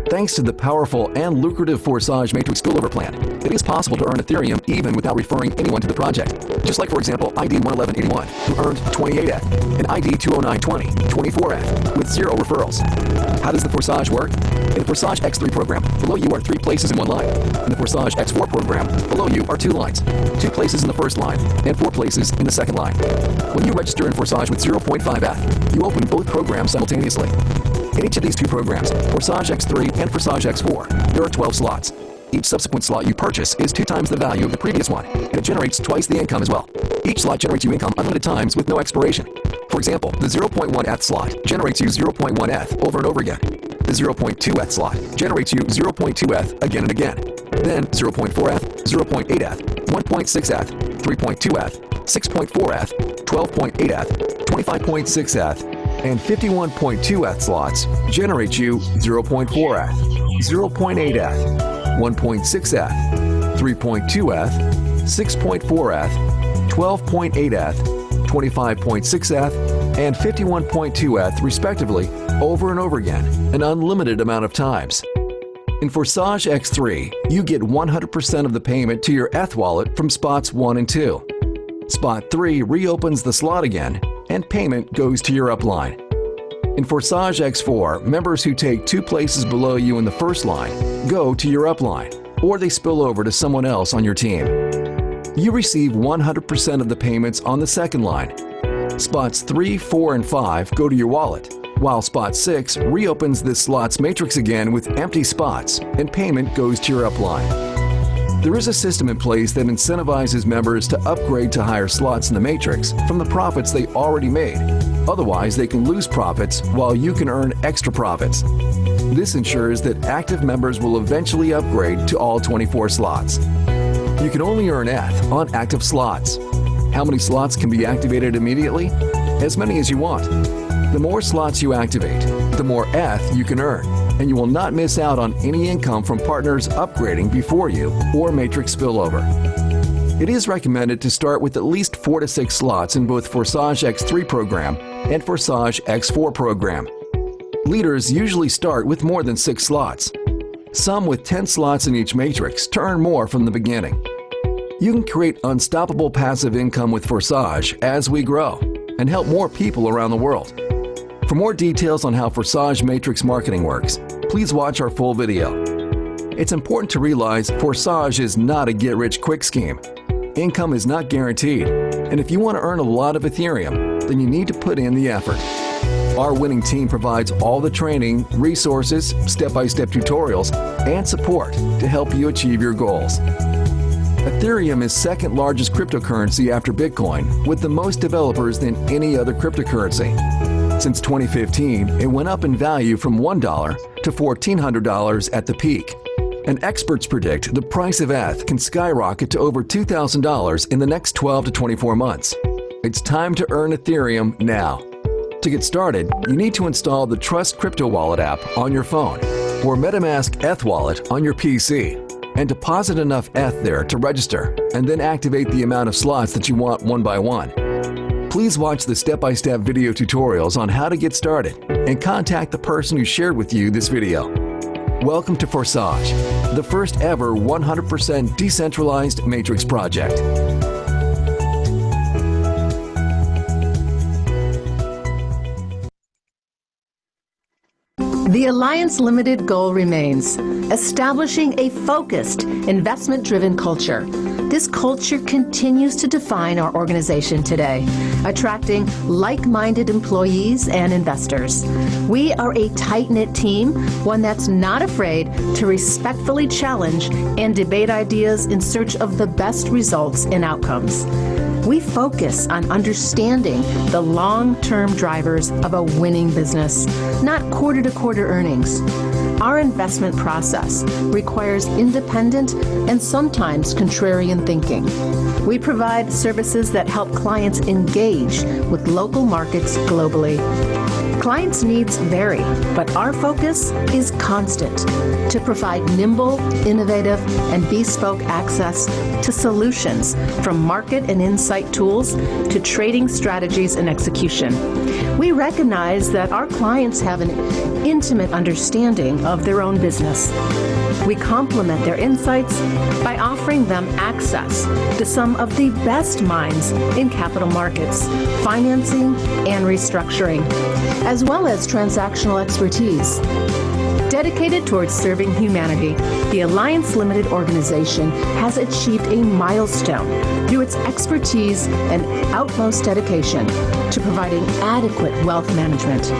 Thanks to the powerful and lucrative Forsage Matrix spillover plan, it is possible to earn Ethereum even without referring anyone to the project. Just like, for example, ID 11181, who earned 28 ETH, and ID 20920, 24 ETH, with zero referrals. How does the Forsage work? In the Forsage X3 program, below you are 3 places in one line. In the Forsage X4 program, below you are 2 lines, 2 places in the first line, and 4 places in the second line. When you register in Forsage with 0.5 ETH, you open both programs simultaneously. In each of these 2 programs, Forsage X3 and Forsage X4, there are 12 slots. Each subsequent slot you purchase is 2 times the value of the previous one, and it generates twice the income as well. Each slot generates you income unlimited times with no expiration. For example, the 0.1 ETH slot generates you 0.1 ETH over and over again. The 0.2 ETH slot generates you 0.2 ETH again and again. Then 0.4 ETH, 0.8 ETH, 1.6 ETH, 3.2 ETH, 6.4 ETH, 12.8 ETH, 25.6 ETH, and 51.2eth slots generate you 0.4eth, 0.8eth, 1.6eth, 3.2eth, 6.4eth, 12.8eth, 25.6eth, and 51.2eth respectively over and over again, an unlimited amount of times. In Forsage X3, you get 100% of the payment to your ETH wallet from spots 1 and 2. Spot 3 reopens the slot again, and payment goes to your upline. In Forsage X4, members who take 2 places below you in the first line go to your upline, or they spill over to someone else on your team. You receive 100% of the payments on the second line. Spots 3, 4, and 5 go to your wallet, while spot 6 reopens this slot's matrix again with empty spots, and payment goes to your upline. There is a system in place that incentivizes members to upgrade to higher slots in the matrix from the profits they already made. Otherwise, they can lose profits while you can earn extra profits. This ensures that active members will eventually upgrade to all 24 slots. You can only earn ETH on active slots. How many slots can be activated immediately? As many as you want. The more slots you activate, the more ETH you can earn, and you will not miss out on any income from partners upgrading before you or matrix spillover. It is recommended to start with at least 4 to 6 slots in both Forsage X3 program and Forsage X4 program. Leaders usually start with more than 6 slots, some with 10 slots in each matrix to earn more from the beginning. You can create unstoppable passive income with Forsage as we grow and help more people around the world. For more details on how Forsage Matrix marketing works, please watch our full video. It's important to realize Forsage is not a get-rich-quick scheme. Income is not guaranteed, and if you want to earn a lot of Ethereum, then you need to put in the effort. Our winning team provides all the training, resources, step-by-step tutorials, and support to help you achieve your goals. Ethereum is second largest cryptocurrency after Bitcoin, with the most developers than any other cryptocurrency. Since 2015, it went up in value from $1 to $1,400 at the peak. And experts predict the price of ETH can skyrocket to over $2,000 in the next 12 to 24 months. It's time to earn Ethereum now. To get started, you need to install the Trust Crypto Wallet app on your phone or MetaMask ETH Wallet on your PC and deposit enough ETH there to register and then activate the amount of slots that you want one by one. Please watch the step-by-step video tutorials on how to get started and contact the person who shared with you this video. Welcome to Forsage, the first ever 100% decentralized matrix project. The Alliance Limited goal remains establishing a focused, investment-driven culture. This culture continues to define our organization today, attracting like-minded employees and investors. We are a tight-knit team, one that's not afraid to respectfully challenge and debate ideas in search of the best results and outcomes. We focus on understanding the long-term drivers of a winning business, not quarter-to-quarter earnings. Our investment process requires independent and sometimes contrarian thinking. We provide services that help clients engage with local markets globally. Clients' needs vary, but our focus is constant to provide nimble, innovative, and bespoke access to solutions from market and insight tools to trading strategies and execution. We recognize that our clients have an intimate understanding of their own business. We complement their insights by offering them access to some of the best minds in capital markets, financing, and restructuring, as well as transactional expertise. Dedicated towards serving humanity, the Alliance Limited organization has achieved a milestone through its expertise and utmost dedication to providing adequate wealth management.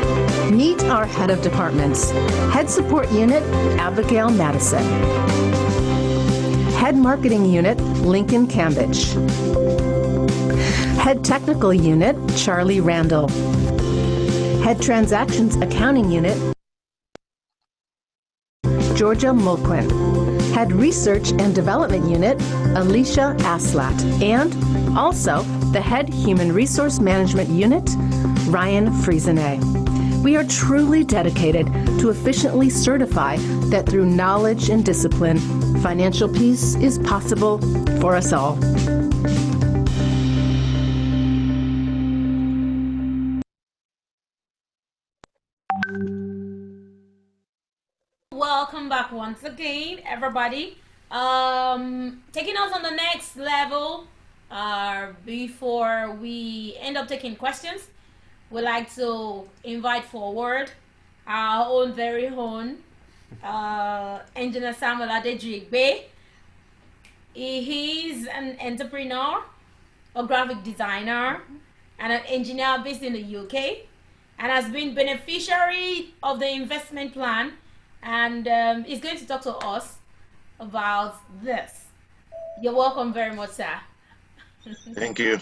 Meet our head of departments. Head Support Unit, Abigail Madison. Head Marketing Unit, Lincoln Cambridge. Head Technical Unit, Charlie Randall. Head Transactions Accounting Unit, Georgia Mulquin. Head Research and Development Unit, Alicia Aslat. And also the Head Human Resource Management Unit, Ryan Friesenet. We are truly dedicated to efficiently certify that through knowledge and discipline, financial peace is possible for us all. Welcome back once again, everybody. Taking us on the next level. Before we end up taking questions, we'd like to invite forward our own very own engineer Samuel Adejigbe. He's an entrepreneur, a graphic designer, and an engineer based in the UK, and has been beneficiary of the investment plan, and is going to talk to us about this. You're welcome very much, sir. Thank you.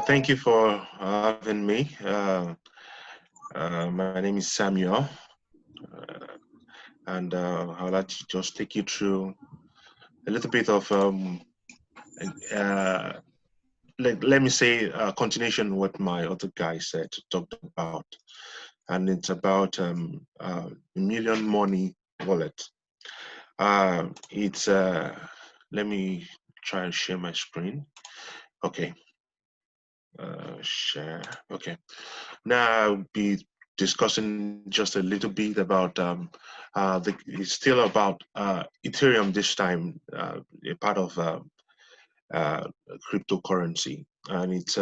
Thank you for having me. My name is Samuel, and I would like to just take you through a little bit of, let me say, a continuation what my other guy said, talked about, and it's about Million Money Wallet. It's let me try and share my screen. Okay. Share. Okay. Now I'll be discussing just a little bit about it's still about Ethereum this time, a part of cryptocurrency, and it's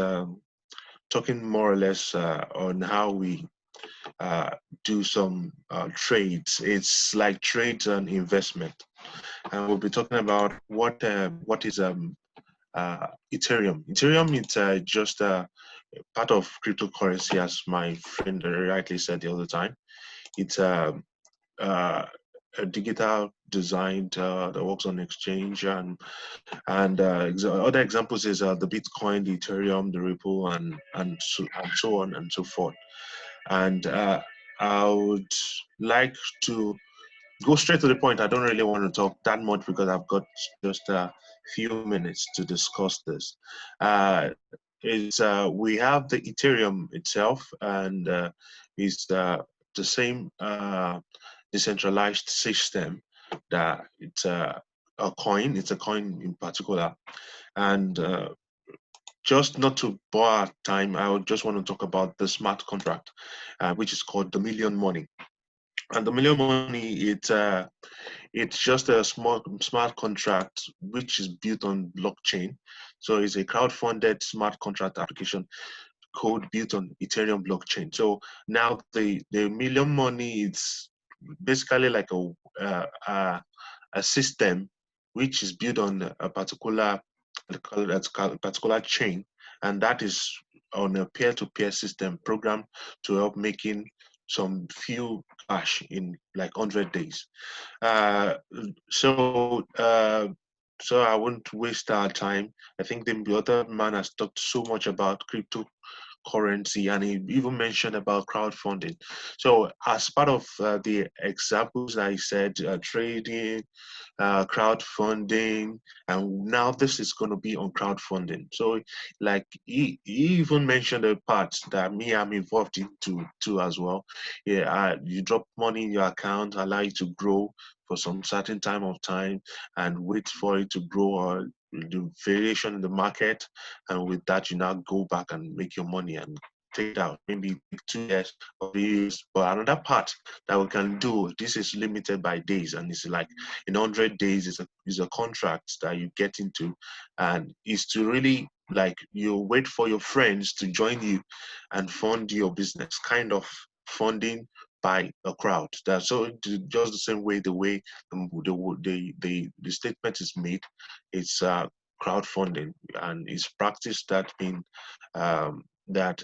talking more or less on how we do some trades. It's like trades and investment, and we'll be talking about what is Ethereum. Ethereum, it's just part of cryptocurrency, as my friend rightly said the other time. It's a digital design that works on exchange, and other examples is the Bitcoin, the Ethereum, the Ripple, and so on and so forth. And I would like to go straight to the point. I don't really want to talk that much because I've got just a few minutes to discuss this. Is we have the Ethereum itself, and it's the same decentralized system that it's a coin. It's a coin in particular, and just not to bore our time, I would just want to talk about the smart contract, which is called the Million Money. And the Million Money, it's just a small smart contract which is built on blockchain. So it's a crowd-funded smart contract application code built on Ethereum blockchain. So now the Million Money, it's basically like a system which is built on a particular chain, and that is on a peer-to-peer system programmed to help making some few cash in like 100 days. Uh, so so I won't waste our time. I think the other man has talked so much about cryptocurrency, and he even mentioned about crowdfunding. So as part of the examples I said, trading, crowdfunding, and now this is going to be on crowdfunding. So like he even mentioned a part that me I'm involved into too as well. Yeah, you drop money in your account, allow it to grow for some certain time of time, and wait for it to grow, or the variation in the market, and with that you now go back and make your money and take it out. Maybe 2 years or 3 years. But another part that we can do, this is limited by days, and it's like in 100 days is a contract that you get into, and is to really like you wait for your friends to join you and fund your business, kind of funding by a crowd. That's so just the same way the statement is made. It's crowdfunding, and it's practice that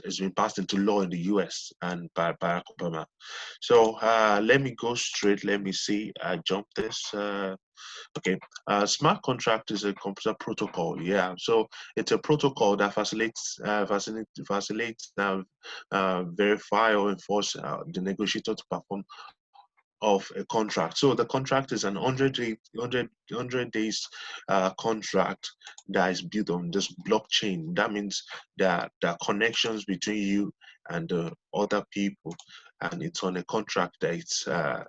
has been passed into law in the US and by Barack Obama. So let me go straight. Let me see. I jump this. Okay. Smart contract is a computer protocol. Yeah. So it's a protocol that facilitates verify or enforce the negotiator to perform of a contract. So the contract is an 100 days contract that is built on this blockchain. That means there are connections between you and other people, and it's on a contract that it's that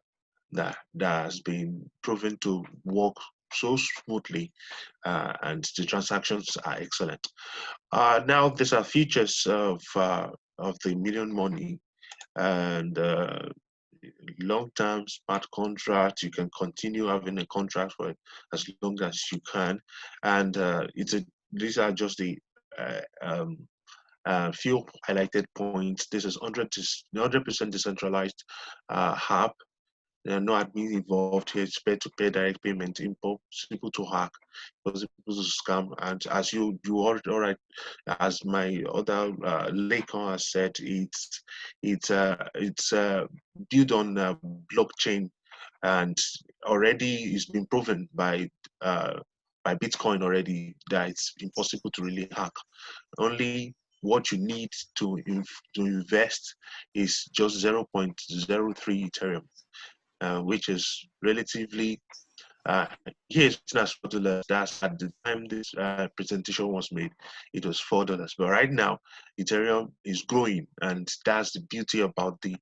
has been proven to work so smoothly, and the transactions are excellent. Now, these are features of the million money, and long-term smart contract. You can continue having a contract for as long as you can, and these are just the few highlighted points. This is 100% decentralized app. There are no admin involved here. It's better to pay direct payment, simple to hack, possible to scam. And as you all right, as my other Lakon has said, it's built on blockchain, and already it's been proven by Bitcoin already that it's impossible to really hack. Only what you need to invest is just 0.03 Ethereum, which is relatively here it's not $4. That's at the time this presentation was made, it was $4. But right now, Ethereum is growing, and that's the beauty about the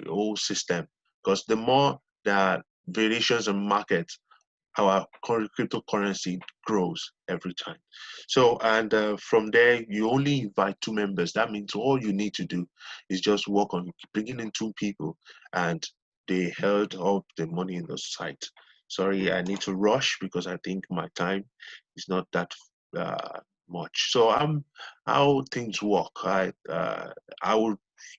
whole system. Because the more that variations in market, our cryptocurrency grows every time. So, and from there, you only invite two members. That means all you need to do is just work on bringing in two people, and they held up the money in the site. Sorry, I need to rush because I think my time is not that much. So, how things work. I will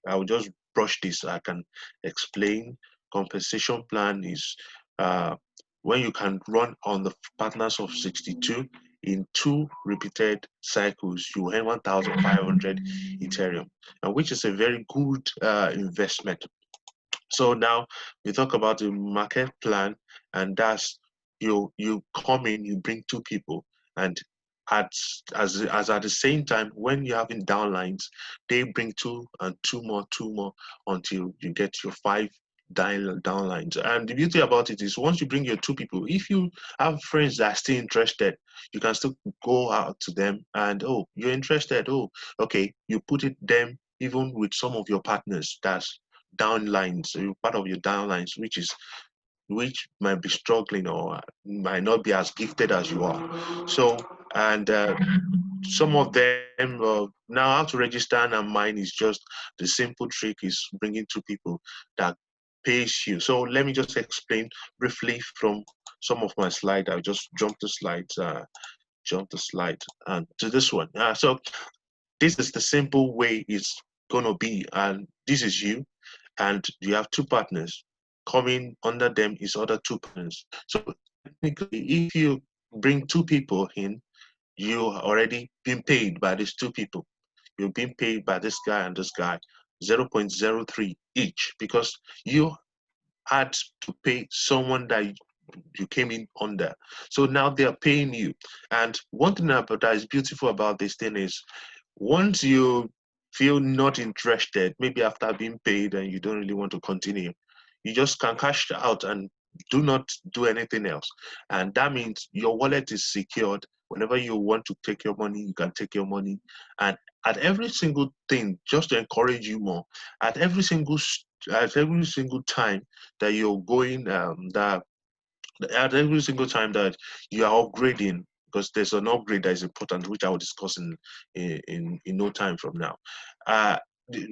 I will just brush this. I can explain. Compensation plan is uh, when you can run on the partners of 62 in 2 repeated cycles, you earn 1,500 Ethereum, and which is a very good investment. So now we talk about the market plan, and that's you come in, you bring two people, and at as at the same time when you're having downlines, they bring two and two more until you get your five downlines. And the beauty about it is once you bring your two people, if you have friends that are still interested, you can still go out to them and, oh, you're interested, oh, okay, you put it them even with some of your partners that's downlines, so you're part of your downlines, which might be struggling or might not be as gifted as you are. So, and some of them now how to register, and mine is just the simple trick is bringing two people that pays you. So let me just explain briefly from some of my slides. I'll just jump the slide and to this one. So this is the simple way it's gonna be, and this is you, and you have two partners. Coming under them is other two partners. So technically, if you bring two people in, you already been paid by these two people. You've been paid by this guy and this guy 0.03 each because you had to pay someone that you came in under. So now they're paying you. And one thing about that is beautiful about this thing is once you feel not interested, maybe after being paid and you don't really want to continue, you just can cash out and do not do anything else. And that means your wallet is secured. Whenever you want to take your money, you can take your money. And at every single thing, just to encourage you more, at at every single time that you're going, that at every single time that you are upgrading, because there's an upgrade that is important, which I will discuss in no time from now. Uh,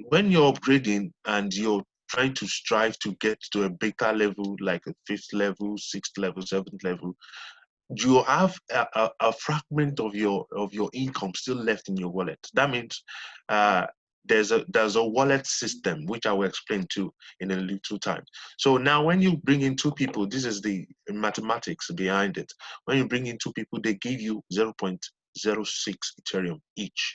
when you're upgrading and you're trying to strive to get to a beta level, like a fifth level, sixth level, seventh level, you have a fragment of your income still left in your wallet. That means there's a wallet system which I will explain to in a little time. So now when you bring in two people, this is the mathematics behind it. When you bring in two people, they give you 0.06 Ethereum each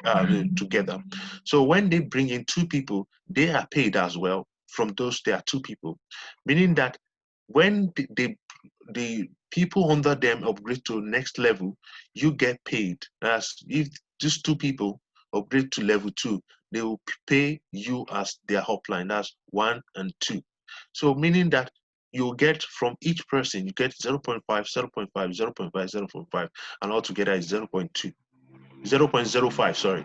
together. So when they bring in two people, they are paid as well from those there are two people, meaning that when the people under them upgrade to next level, you get paid. As if these two people upgrade to level 2, they will pay you as their upline. That's 1 and 2. So meaning that you get from each person, you get 0.5, 0.5, 0.5, 0.5, and altogether is 0.2. 0.05, sorry.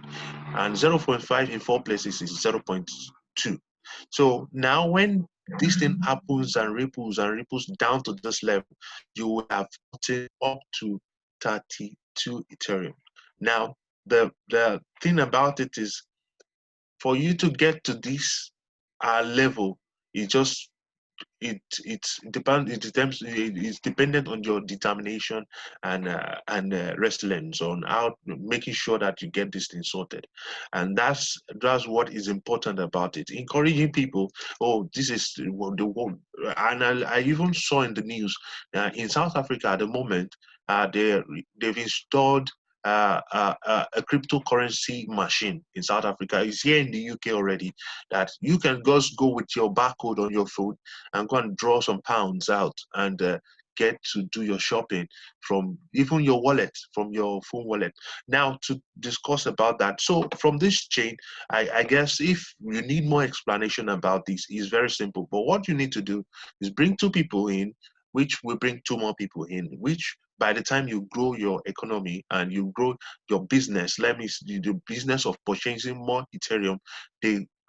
And 0.5 in 4 places is 0.2. So now when this thing happens and ripples down to this level, you will have gotten up to 32 Ethereum. Now, the thing about it is for you to get to this level, it just it's dependent on your determination and resilience on how making sure that you get this thing sorted. And that's what is important about it, encouraging people. Oh, this is the one. And I even saw in the news in South Africa at the moment, they've installed a cryptocurrency machine in South Africa. It's here in the UK already, that you can just go with your barcode on your phone and go and draw some pounds out and get to do your shopping from even your wallet, from your phone wallet. Now, to discuss about that, so from this chain, I guess if you need more explanation about this, it's very simple. But what you need to do is bring 2 people in, which will bring 2 more people in, which by the time you grow your economy and you grow your business, let me see, the business of purchasing more Ethereum,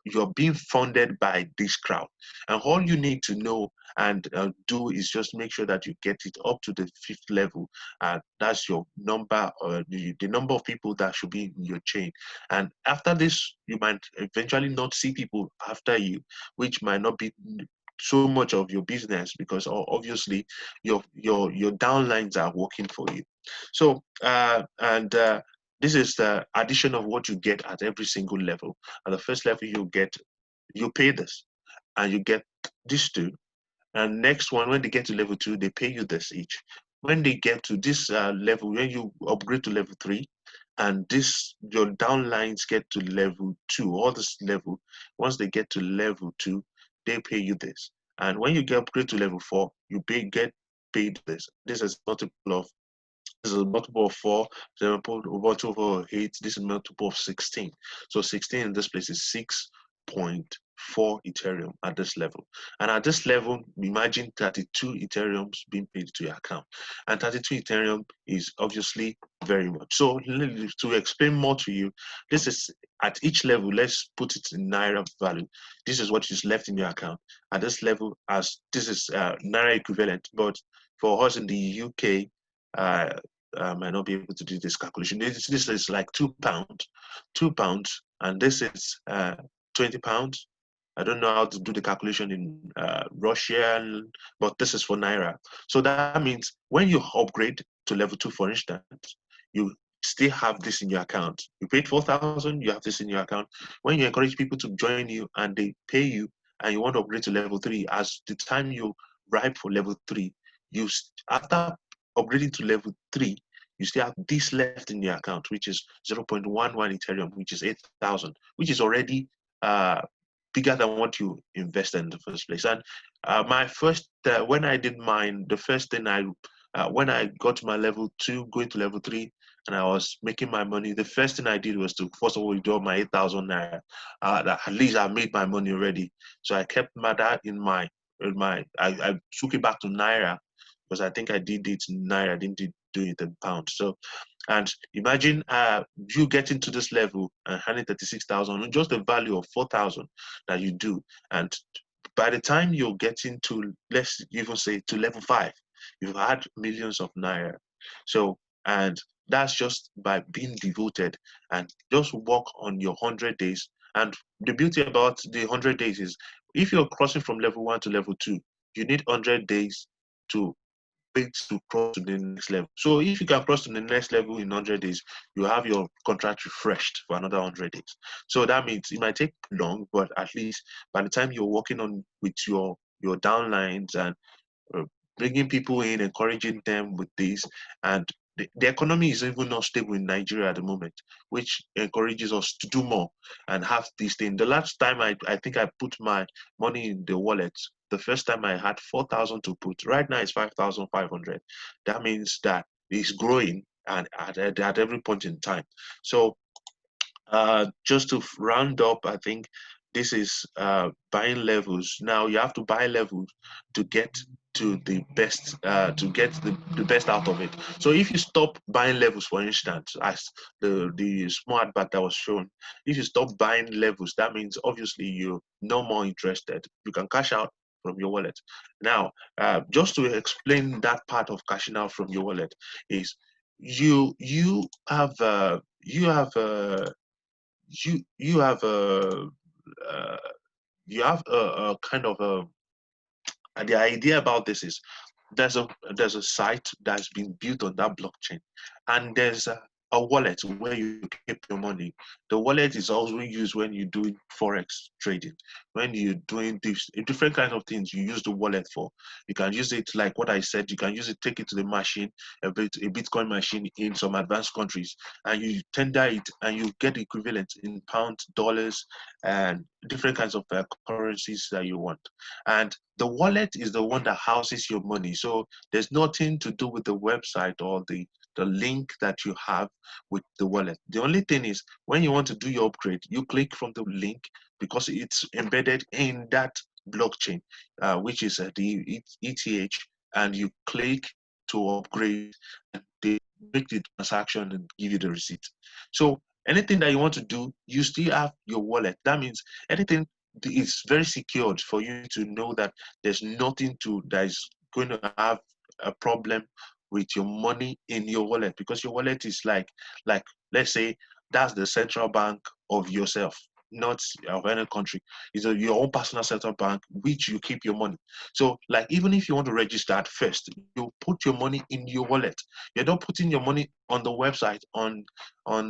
you're being funded by this crowd. And all you need to know and do is just make sure that you get it up to the 5th level. That's your number, the number of people that should be in your chain. And after this, you might eventually not see people after you, which might not be so much of your business, because obviously your downlines are working for you. So and this is the addition of what you get at every single level. At the first level, you pay this, and you get these 2. And next one, when they get to level 2, they pay you this each. When they get to this level, when you upgrade to level 3, and this your downlines get to level 2, or this level, once they get to level 2, they pay you this. And when you get upgrade to level 4, you get paid this. This is a multiple of 4, multiple of 8, this is multiple of 16. So 16 in this place is 6.4 Ethereum at this level. And at this level, imagine 32 Ethereums being paid to your account. And 32 Ethereum is obviously very much. So to explain more to you, this is at each level, let's put it in Naira value. This is what is left in your account. At this level, as this is Naira equivalent, but for us in the UK, I might not be able to do this calculation. This is like £2, £2, and this is £20. I don't know how to do the calculation in Russia, but this is for Naira. So that means when you upgrade to level 2, for instance, you still have this in your account. You paid 4,000, you have this in your account. When you encourage people to join you and they pay you, and you want to upgrade to level 3, as the time you ripe for level 3, after upgrading to level 3, you still have this left in your account, which is 0.11 Ethereum, which is 8,000, which is already bigger than what you invested in the first place. And my first, when I did mine, the first thing when I got to my level 2, going to level 3, and I was making my money, the first thing I did was to first of all withdraw my 8,000 naira. At least I made my money already. So I kept that in I took it back to naira, because I think I did it in naira, I didn't do it in pounds. So, and imagine you getting to this level and having 36,000, just the value of 4,000 that you do. And by the time you're getting to, let's even say, to level 5, you've had millions of naira. So, and that's just by being devoted and just work on your 100 days. And the beauty about the 100 days is if you're crossing from level 1 to level 2, you need 100 days to cross to the next level. So if you can cross to the next level in 100 days, you have your contract refreshed for another 100 days. So that means it might take long, but at least by the time you're working on with your downlines and uh, bringing people in, encouraging them with this, and the economy is even not stable in Nigeria at the moment, which encourages us to do more and have this thing. The last time I think I put my money in the wallet, the first time I had 4,000 to put. Right now it's 5,500. That means that it's growing and at every point in time. So Just to round up, I think this is buying levels. Now you have to buy levels to get to get the best out of it. So if you stop buying levels, for instance, as the small advert that was shown, if you stop buying levels, that means obviously you're no more interested. You can cash out from your wallet. Now, just to explain that part of cashing out from your wallet is you have you have uh, you have a kind of a and the idea about this is there's a site that's been built on that blockchain, and there's a wallet where you keep your money. The wallet is also used when you're doing forex trading, when you're doing different kinds of things. You use the wallet for. You can use it like what I said. You can use it, take it to the machine, a Bitcoin machine in some advanced countries, and you tender it, and you get the equivalent in pounds, dollars, and different kinds of currencies that you want. And the wallet is the one that houses your money. So there's nothing to do with the website or the link that you have with the wallet. The only thing is when you want to do your upgrade, you click from the link because it's embedded in that blockchain, which is the ETH, and you click to upgrade, and they make the transaction and give you the receipt. So anything that you want to do, you still have your wallet. That means anything is very secured for you to know that there's nothing that is going to have a problem with your money in your wallet, because your wallet is like let's say that's the central bank of yourself, not of any country. It's your own personal central bank which you keep your money. So like even if you want to register at first, you put your money in your wallet. You're not putting your money on the website, on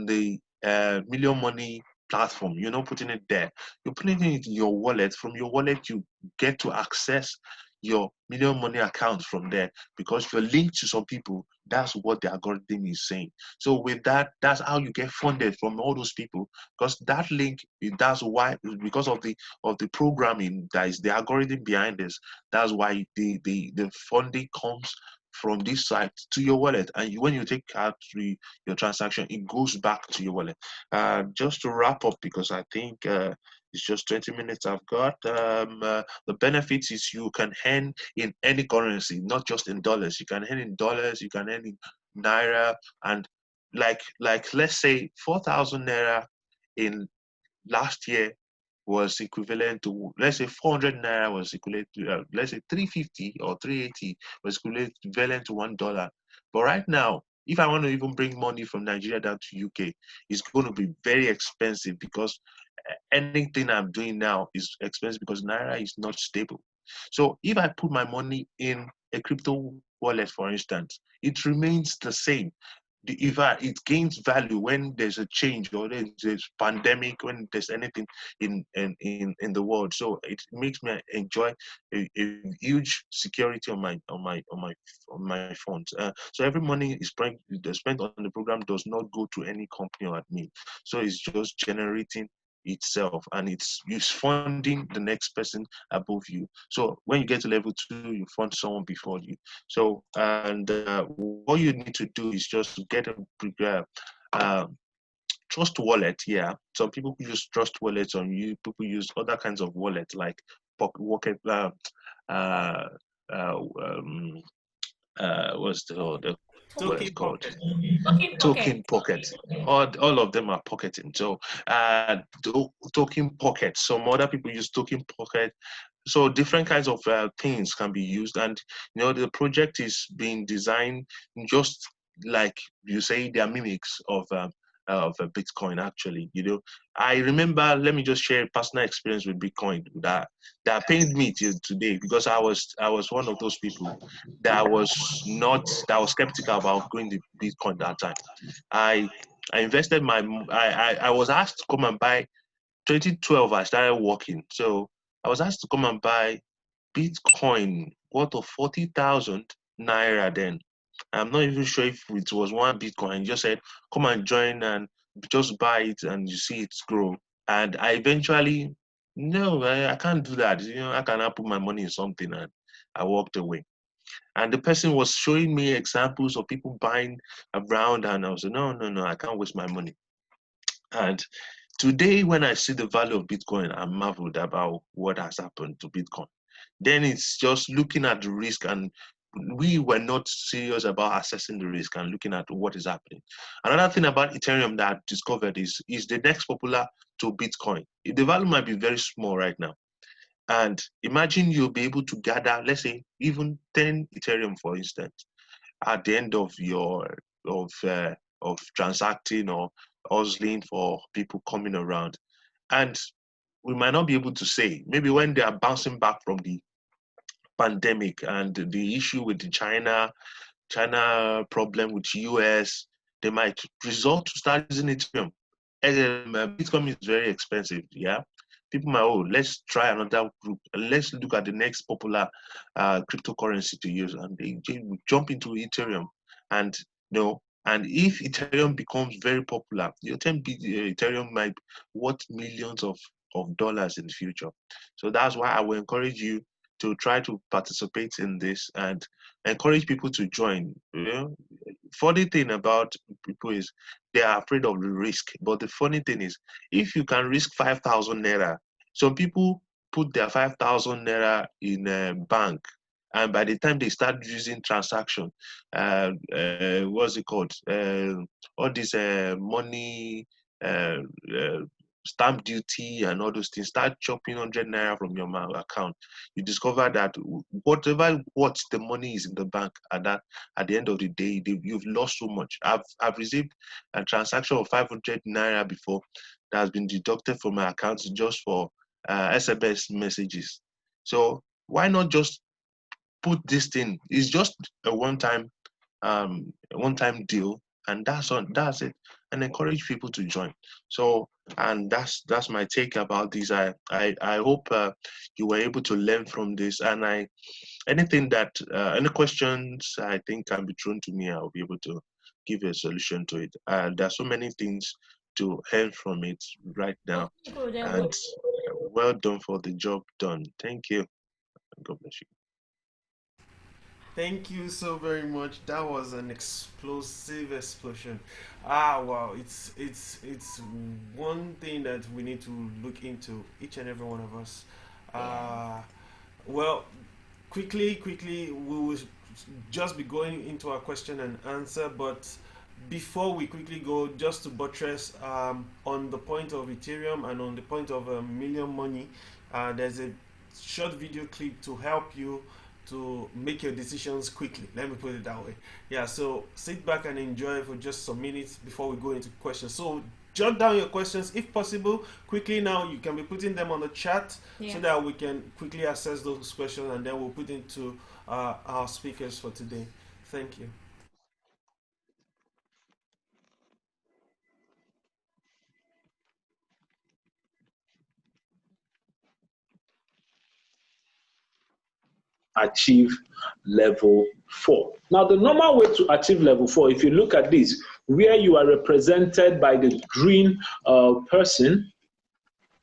the Million Money platform. You're not putting it there. You're putting it in your wallet. From your wallet, you get to access your Million Money account from there, because you're linked to some people. That's what the algorithm is saying. So with that, that's how you get funded from all those people, because that link, that's why, because of the programming that is the algorithm behind this. That's why the funding comes from this site to your wallet, and when you take out your transaction, it goes back to your wallet. Just to wrap up, because I think it's just 20 minutes I've got. The benefits is you can earn in any currency, not just in dollars. You can earn in dollars, you can earn in naira, and like let's say 4,000 naira in last year was equivalent to, let's say 400 naira was equivalent to, let's say 350 or 380 was equivalent to $1. But right now, if I want to even bring money from Nigeria down to UK, it's going to be very expensive, because anything I'm doing now is expensive because Naira is not stable. So if I put my money in a crypto wallet, for instance, it remains the same. If it gains value when there's a change, or there's a pandemic, when there's anything in the world. So it makes me enjoy a huge security on my funds. So every money is spent on the program does not go to any company or admin. So it's just generating itself, and it's funding the next person above you. So when you get to level 2, you fund someone before you. So and what you need to do is just get a uh, trust wallet. Yeah, some people use trust wallets on you. People use other kinds of wallets like pocket uh, um, what's the what it's Token called, pocket. Talking token pocket. pocket. All of them are pocketing. So token pocket, some other people use token pocket. So different kinds of things can be used, and the project is being designed just like you say, they are mimics of a Bitcoin. Actually, I remember, let me just share a personal experience with Bitcoin that pained me till today, because I was one of those people that was skeptical about going to Bitcoin that time. I I invested I was asked to come and buy 2012. I started working, so I was asked to come and buy Bitcoin worth of 40,000 naira then. I'm not even sure if it was one Bitcoin. He just said, come and join and just buy it and you see it grow. And I eventually, no, I can't do that. I cannot put my money in something, and I walked away. And the person was showing me examples of people buying around, and I was like, no, no, no, I can't waste my money. And today, when I see the value of Bitcoin, I'm marveled about what has happened to Bitcoin. Then it's just looking at the risk, and we were not serious about assessing the risk and looking at what is happening. Another thing about Ethereum that I've discovered is the next popular to Bitcoin. The value might be very small right now. And imagine you'll be able to gather, let's say, even 10 Ethereum, for instance, at the end of your of transacting or hustling for people coming around. And we might not be able to say, maybe when they are bouncing back from the pandemic and the issue with the China problem with US, they might resort to start using Ethereum. Bitcoin is very expensive, yeah. People might, let's try another group. Let's look at the next popular cryptocurrency to use, and they jump into Ethereum. And and if Ethereum becomes very popular, your 10 Ethereum might worth millions of dollars in the future. So that's why I will encourage you to try to participate in this and encourage people to join. Funny thing about people is they are afraid of the risk. But the funny thing is, if you can risk 5,000 naira, some people put their 5,000 naira in a bank, and by the time they start using transaction, what's it called? All this money, stamp duty, and all those things start chopping 100 naira from your account. You discover that whatever what the money is in the bank, at the end of the day, you've lost so much. I've received a transaction of 500 naira before that has been deducted from my account just for SMS messages. So why not just put this thing? It's just a one-time deal, and that's it. And encourage people to join. So, and that's my take about this. I hope you were able to learn from this, and anything that any questions I think can be thrown to me, I'll be able to give a solution to it. There's so many things to learn from it right now, and well done for the job done. Thank you. God bless you. Thank you so very much. That was an explosive explosion. Ah, wow! It's one thing that we need to look into, each and every one of us. Uh, well, quickly, we will just be going into our question and answer. But before we quickly go, just to buttress on the point of Ethereum and on the point of million money, there's a short video clip to help you to make your decisions quickly. Let me put it that way. Yeah, so sit back and enjoy for just some minutes before we go into questions. So jot down your questions if possible quickly. Now you can be putting them on the chat so that we can quickly assess those questions, and then we'll put into our speakers for today. Thank you. Achieve level 4. Now, the normal way to achieve level 4, if you look at this, where you are represented by the green person,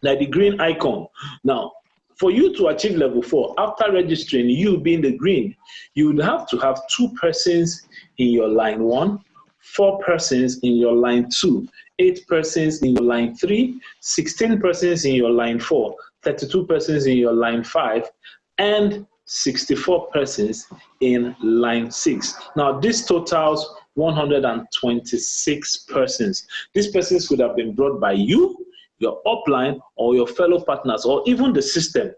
like the green icon. Now, for you to achieve level 4, after registering, you being the green, you would have to have 2 persons in your line 1, 4 persons in your line 2, 8 persons in your line 3, 16 persons in your line 4, 32 persons in your line 5, and 64 persons in line 6. Now, this totals 126 persons. These persons could have been brought by you, your upline, or your fellow partners, or even the system,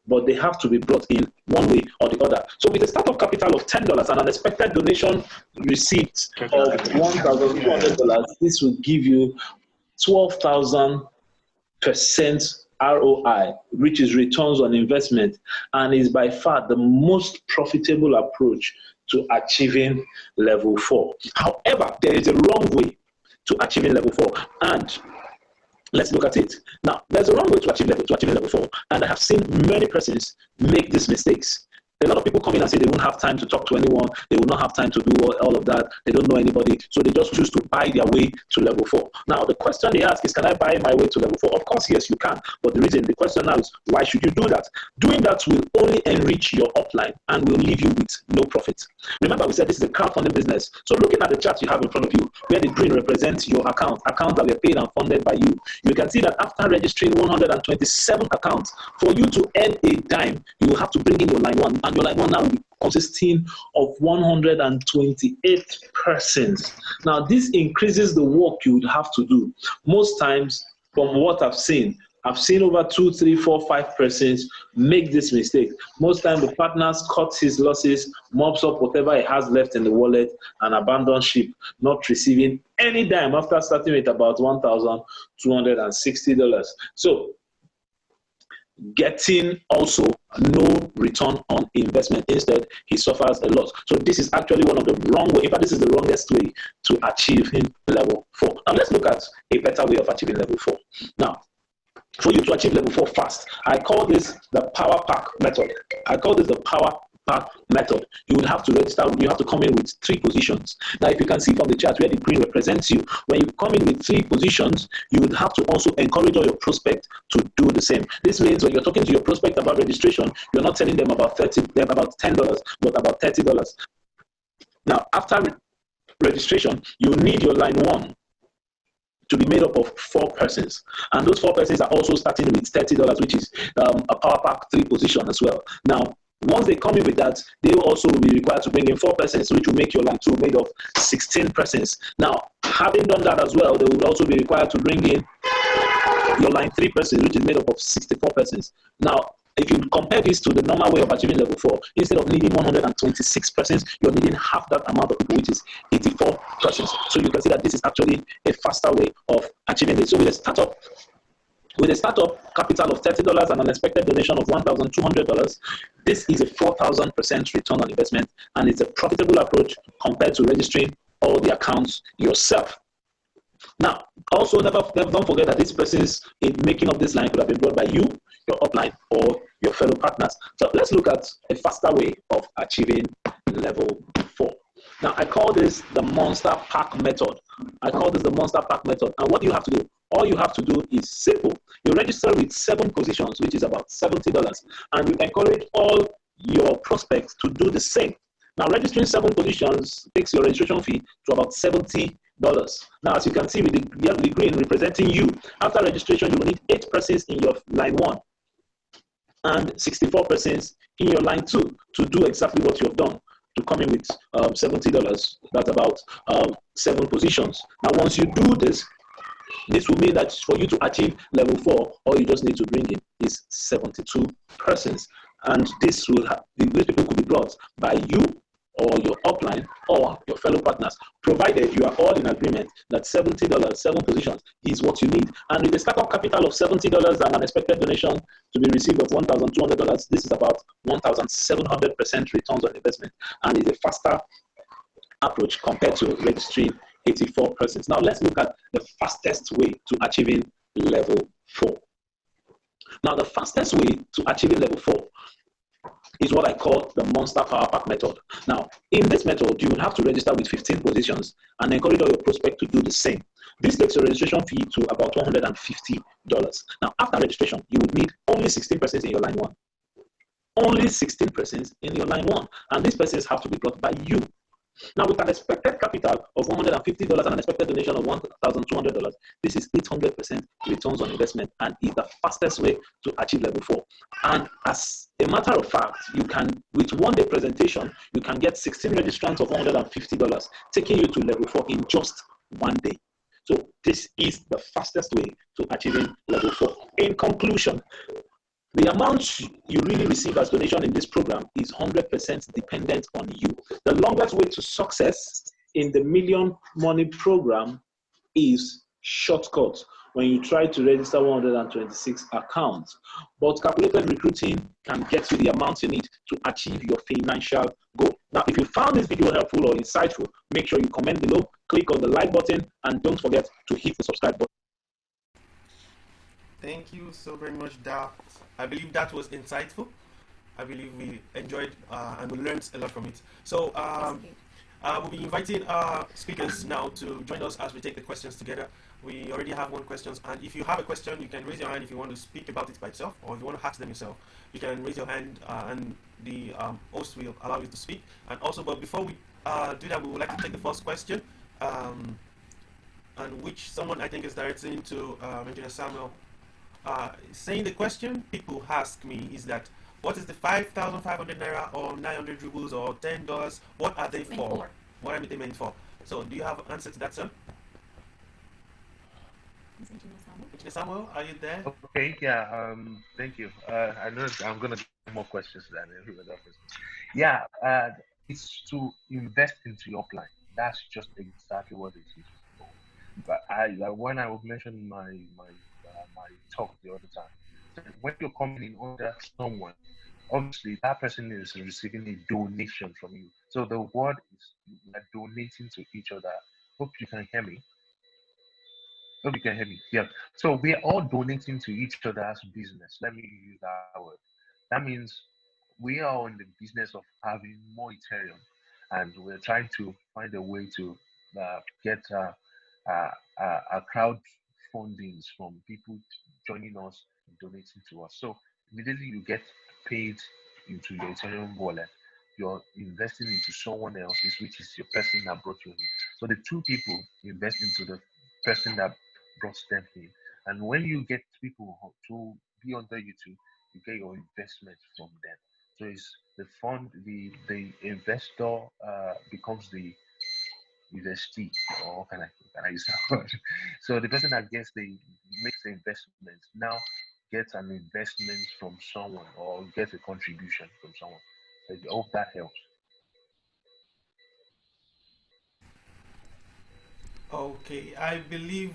but they have to be brought in one way or the other. So with a startup capital of $10 and an expected donation receipt of $1,200, this will give you 12,000% ROI, which is returns on investment, and is by far the most profitable approach to achieving level 4. However, there is a wrong way to achieving level 4, and let's look at it. Now, there's a wrong way to achieving level 4, and I have seen many persons make these mistakes. A lot of people come in and say they won't have time to talk to anyone, they will not have time to do all of that, they don't know anybody, so they just choose to buy their way to level 4. Now, the question they ask is, can I buy my way to level 4? Of course, yes, you can. But the question now is, why should you do that? Doing that will only enrich your upline and will leave you with no profit. Remember, we said this is a crowdfunding business. So looking at the chart you have in front of you, where the green represents your accounts that were paid and funded by you, you can see that after registering 127 accounts, for you to earn a dime, you will have to bring in your line one, and your line one now will be consisting of 128 persons. Now, this increases the work you would have to do. Most times, from what I've seen over 2, 3, 4, 5 persons make this mistake. Most times the partners cut his losses, mops up whatever he has left in the wallet, and abandon ship, not receiving any dime after starting with about $1,260. So getting also no return on investment. Instead, he suffers a loss. So this is actually one of the wrong way. In fact, this is the wrongest way to achieve level 4. Now let's look at a better way of achieving level 4. Now, for you to achieve level 4 fast, I call this the power pack method. You would have to register, you have to come in with 3 positions. Now, if you can see from the chart where the green represents you, when you come in with 3 positions, you would have to also encourage all your prospects to do the same. This means when you're talking to your prospect about registration, you're not telling them about $10, but about $30. Now, after registration, you need your line 1 to be made up of 4 persons. And those 4 persons are also starting with $30, which is a power pack 3 position as well. Now, once they come in with that, they will also be required to bring in 4 persons, which will make your line 2 made of 16 persons. Now, having done that as well, they will also be required to bring in your line 3 persons, which is made up of 64 persons. Now, if you compare this to the normal way of achieving level 4, instead of needing 126 persons, you're needing half that amount of people, which is 84 persons. So you can see that this is actually a faster way of achieving it. So with a startup capital of $30 and an expected donation of $1,200, this is a 4,000% return on investment, and it's a profitable approach compared to registering all the accounts yourself. Now, also don't forget that these persons in making up this line could have been brought by you, your upline, or your fellow partners. So let's look at a faster way of achieving level 4. Now, I call this the monster pack method. And what do you have to do? All you have to do is simple. You register with 7 positions, which is about $70, and you encourage all your prospects to do the same. Now, registering 7 positions takes your registration fee to about $70. Now, as you can see with the green representing you, after registration, you will need 8 persons in your line 1 and 64 persons in your line 2 to do exactly what you have done, to come in with $70. That's about 7 positions. Now, once you do this, this will mean that for you to achieve level 4, all you just need to bring in is 72 persons. And these people could be brought by you or your upline or your fellow partners, provided you are all in agreement that $70, 7 positions, is what you need. And with a startup capital of $70 and an expected donation to be received of $1,200, this is about 1,700% returns on investment, and is a faster approach compared to registering 84 persons. Now let's look at the fastest way to achieving level 4. Now, the fastest way to achieving level 4 is what I call the monster power pack method. Now, in this method, you will have to register with 15 positions and encourage all your prospects to do the same. This takes your registration fee to about $150. Now, after registration, you would need only 16 persons in your line 1. Only 16 persons in your line 1. And these persons have to be brought by you. Now, with an expected capital of $150 and an expected donation of $1,200, this is 800% returns on investment, and is the fastest way to achieve level 4. And as a matter of fact, you can, with 1 day presentation, you can get 16 registrants of $150, taking you to level 4 in just 1 day. So this is the fastest way to achieving level 4. In conclusion, the amount you really receive as donation in this program is 100% dependent on you. The longest way to success in the Million Money program is shortcut when you try to register 126 accounts. But calculated recruiting can get you the amount you need to achieve your financial goal. Now, if you found this video helpful or insightful, make sure you comment below, click on the like button, and don't forget to hit the subscribe button. Thank you so very much, Da. I believe that was insightful. I believe we enjoyed and we learned a lot from it. So we'll be inviting our speakers now to join us as we take the questions together. We already have one question, and if you have a question, you can raise your hand if you want to speak about it by itself, or if you want to ask them yourself, you can raise your hand, and the host will allow you to speak. And also, but before we do that, we would like to take the first question, and which someone I think is directing to Engineer Samuel. Saying the question people ask me is that, what is the 5,500 naira or 900 rubles or $10? What are they for? What are they meant for? So, do you have an answer to that, sir? Engineer Samuel, are you there? Okay, yeah, thank you. I know I'm gonna get more questions than everybody else. Yeah, it's to invest into your plan. That's just exactly what it is. But when I was mentioning my talk the other time, so when you're coming in under someone, obviously that person is receiving a donation from you. So the word is like donating to each other. Hope you can hear me. Hope you can hear me. Yeah. So we are all donating to each other's business. Let me use that word. That means we are in the business of having more Ethereum, and we're trying to find a way to get crowd fundings from people joining us and donating to us. So immediately you get paid into your Ethereum wallet. You're investing into someone else's, which is your person that brought you in. So the two people invest into the person that brought them in. And when you get people to be under you too, you get your investment from them. So it's the fund, the investor becomes the investee, or can I use that word? So the person that gets the makes the investment now gets an investment from someone or gets a contribution from someone. So I hope that helps. Okay, I believe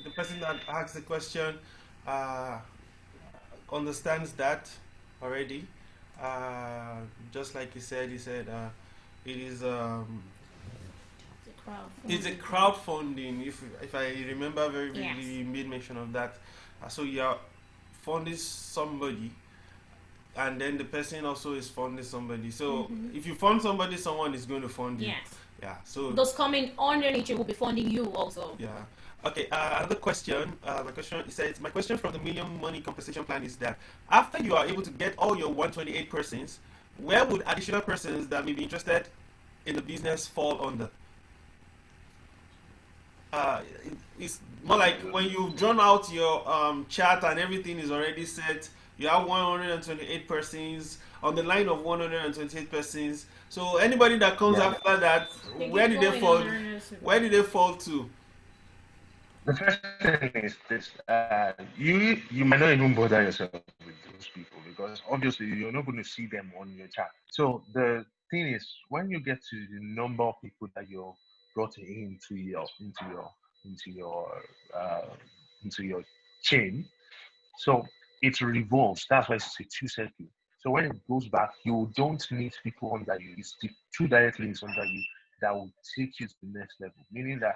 the person that asked the question uh, understands that already. Just like he said it is it's a crowdfunding. If I remember very vividly, he made mention of that. So you are funding somebody, and then the person also is funding somebody. So if you fund somebody, someone is going to fund you. Yes. Yeah. So those coming underneath you will be funding you also. yeah. Okay. Another question. My question from the Million Money Compensation Plan is that after you are able to get all your 128 persons, where would additional persons that may be interested in the business fall under? It's more like when you've drawn out your chart and everything is already set. You have 128 persons on the line of 128 persons. So anybody that comes after that, where did they fall? Where did they fall to? The first thing is this: you might not even bother yourself with those people because obviously you're not going to see them on your chart. So the thing is, when you get to the number of people that you're brought into your uh, into your chain, so it revolves. That's why it's a two circle. So when it goes back, you don't need people under you. It's the two direct links under you that will take you to the next level. Meaning that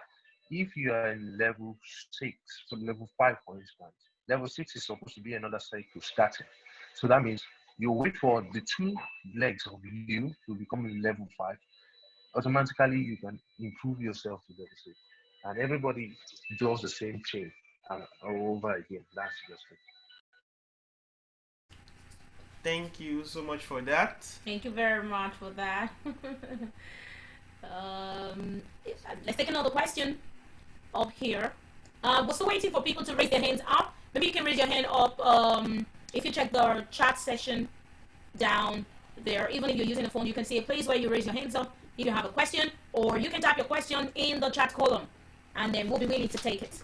if you are in level 6, so level 5, for instance, level 6 is supposed to be another cycle starting. So that means you wait for the two legs of you to become in level 5. Automatically, you can improve yourself to level 6. And everybody does the same chain over again. That's just it. Thank you so much for that. Thank you very much for that. Let's take another question up here. We're still waiting for people to raise their hands up. Maybe you can raise your hand up if you check the chat session down there. Even if you're using a phone, you can see a place where you raise your hands up if you have a question, or you can type your question in the chat column, and then we'll be willing to take it.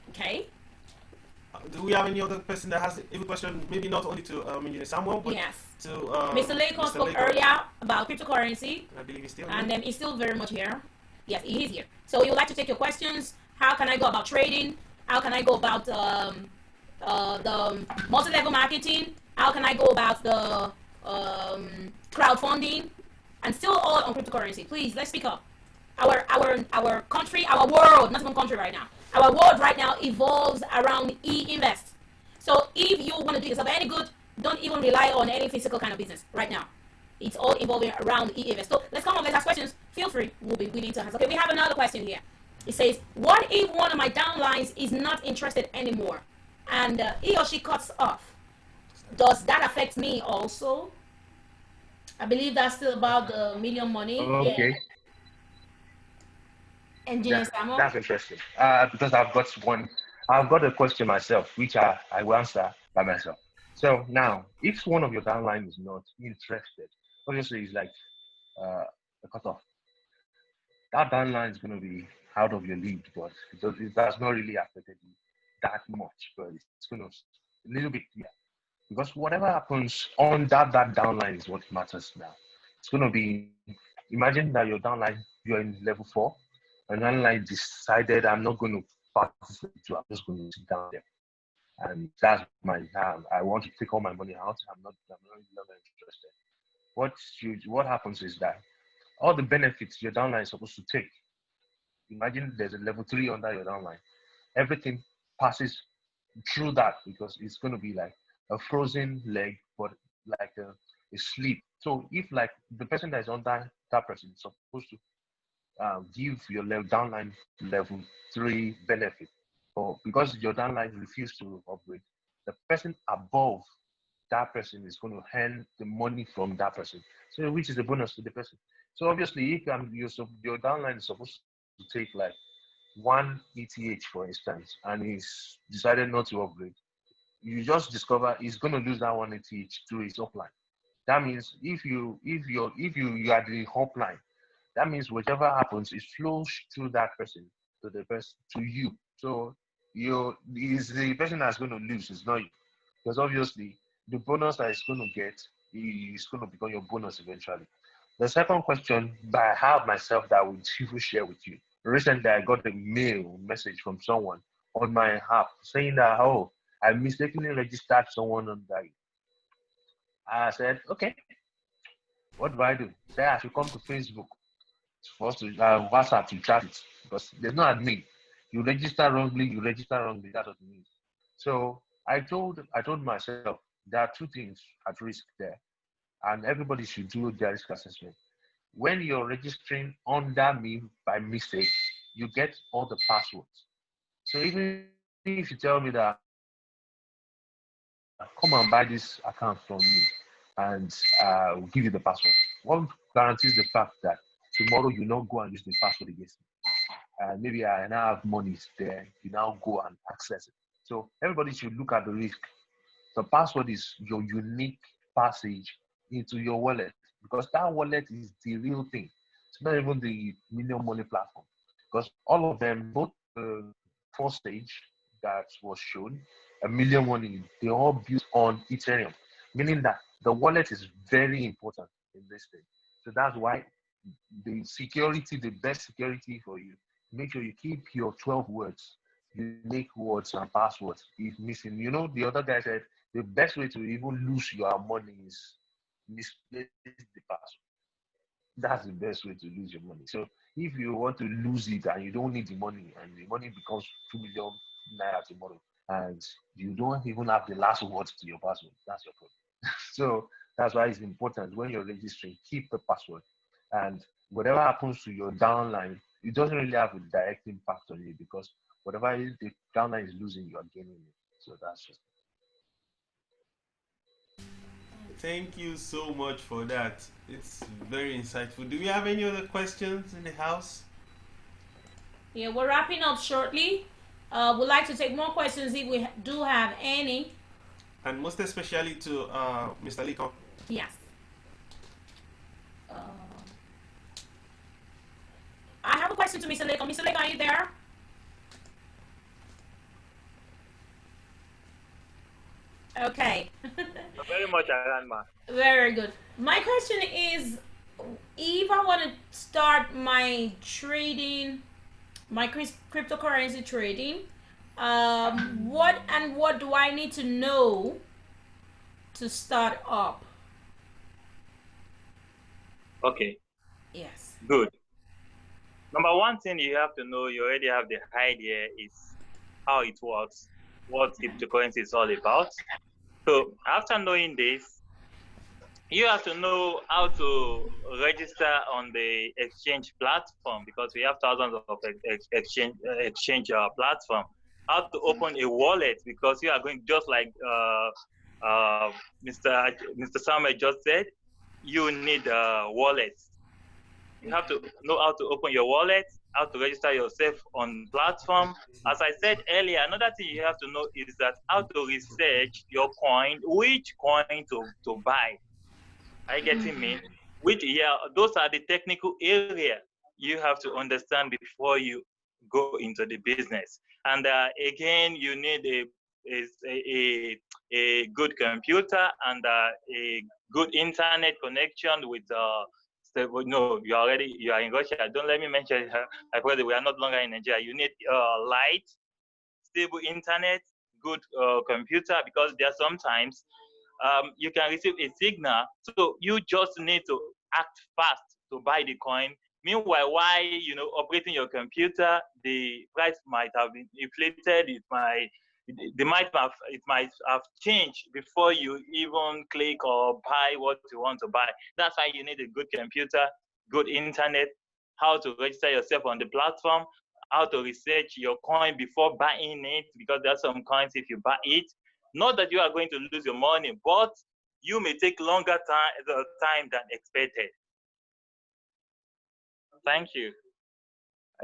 Okay? Do we have any other person that has a question? Maybe not only to Engineer Samuel, but yes. to Mr. Leko spoke earlier about cryptocurrency. I believe he's still and here. then he's still very much here. Yes, he is here. So you would like to take your questions. How can I go about trading? How can I go about the multi-level marketing? How can I go about the crowdfunding? And still all on cryptocurrency. Please, let's speak up. Our country, our world, not even country right now. Our world right now evolves around e-invest. So if you want to do yourself any good, don't even rely on any physical kind of business right now. It's all evolving around e-invest. So let's come on, let's ask questions. Feel free. We'll be willing to answer. Okay, we have another question here It says, what if one of my downlines is not interested anymore and he or she cuts off? Does that affect me also? I believe that's still about the million money. Yeah. Okay. Engineer Samuel? That's interesting. Because I've got a question myself, which I will answer by myself. So now, if one of your downline is not interested, obviously it's like a cutoff. That downline is going to be out of your league, but it does not really affect you that much, but it's going to a little bit, yeah. Because whatever happens on that downline is what matters now. It's going to be, imagine that your downline, you're in level 4, and downline decided, I'm not going to participate too, I'm just going to sit down there. And that's my, I want to take all my money out. I'm not interested. What happens is that all the benefits your downline is supposed to take, imagine there's a level 3 under your downline. Everything passes through that because it's going to be like a frozen leg, but like a sleep. So if like the person that is under that person is supposed to give your level downline level 3 benefit, or because your downline refused to upgrade, the person above that person is going to earn the money from that person. So which is a bonus to the person. So obviously, if your downline is supposed to take like 1 ETH, for instance, and he's decided not to upgrade, you just discover he's going to lose that 1 ETH to his upline. That means if you are the upline, that means whatever happens, it flows through that person to the person to you. So you is the person that's going to lose, it's not you. Because obviously the bonus that is going to get is going to become your bonus eventually. The second question that I have myself that I will share with you. Recently, I got a mail message from someone on my app saying that, oh, I mistakenly registered someone on that. I said, okay, what do I do? Say I should come to Facebook for us to WhatsApp to chat it because there's no admin. You register wrongly, that's what it means. So I told myself there are two things at risk there, and everybody should do their risk assessment. When you're registering under me by mistake, you get all the passwords. So even if you tell me that come and buy this account from me and we'll give you the password, what guarantees the fact that tomorrow you not go and use the password against me? Maybe I now have money there, you now go and access it. So everybody should look at the risk. The password is your unique passage into your wallet because that wallet is the real thing. It's not even the million money platform because all of them, both the first stage that was shown, a million money, they all built on Ethereum, meaning that the wallet is very important in this thing. So that's why the security, the best security for you, make sure you keep your 12 words, unique words and passwords if missing. You know, the other guy said the best way to even lose your money is misplace the password. That's the best way to lose your money. So if you want to lose it and you don't need the money and the money becomes 2 million naira tomorrow and you don't even have the last words to your password, that's your problem. So that's why it's important when you're registering, keep the password. And whatever happens to your downline, it doesn't really have a direct impact on you because whatever the downline is losing, you are gaining it. So that's just Thank you so much for that. It's very insightful. Do we have any other questions in the house? Yeah, we're wrapping up shortly. We'd like to take more questions if we do have any. And most especially to Mr. Liko. Yes. I have a question to Mr. Leko. Mr. Leko, are you there? Okay. Very much around, ma. Very good. My question is, if I want to start my trading, my cryptocurrency trading, what do I need to know to start up? Okay, Yes. good. Number one thing you have to know, you already have the idea, is how it works, what cryptocurrency is all about. So after knowing this, you have to know how to register on the exchange platform, because we have thousands of exchange platform. How to open a wallet, because you are going, just like Mr. Samuel just said, you need wallets. You have to know how to open your wallet, how to register yourself on platform. As I said earlier, another thing you have to know is that how to research your coin, which coin to buy. Are you getting me? Which, yeah, those are the technical area you have to understand before you go into the business. And again, you need a good computer and a good internet connection with no, you are in Russia. Don't let me mention I forgot we are not longer in Nigeria. You need light, stable internet, good computer, because there are sometimes you can receive a signal. So you just need to act fast to buy the coin. Meanwhile, while operating your computer, the price might have been inflated. It might have changed before you even click or buy what you want to buy. That's why you need a good computer, good internet, how to register yourself on the platform, how to research your coin before buying it, because there are some coins, if you buy it, not that you are going to lose your money, but you may take longer time than expected. Thank you.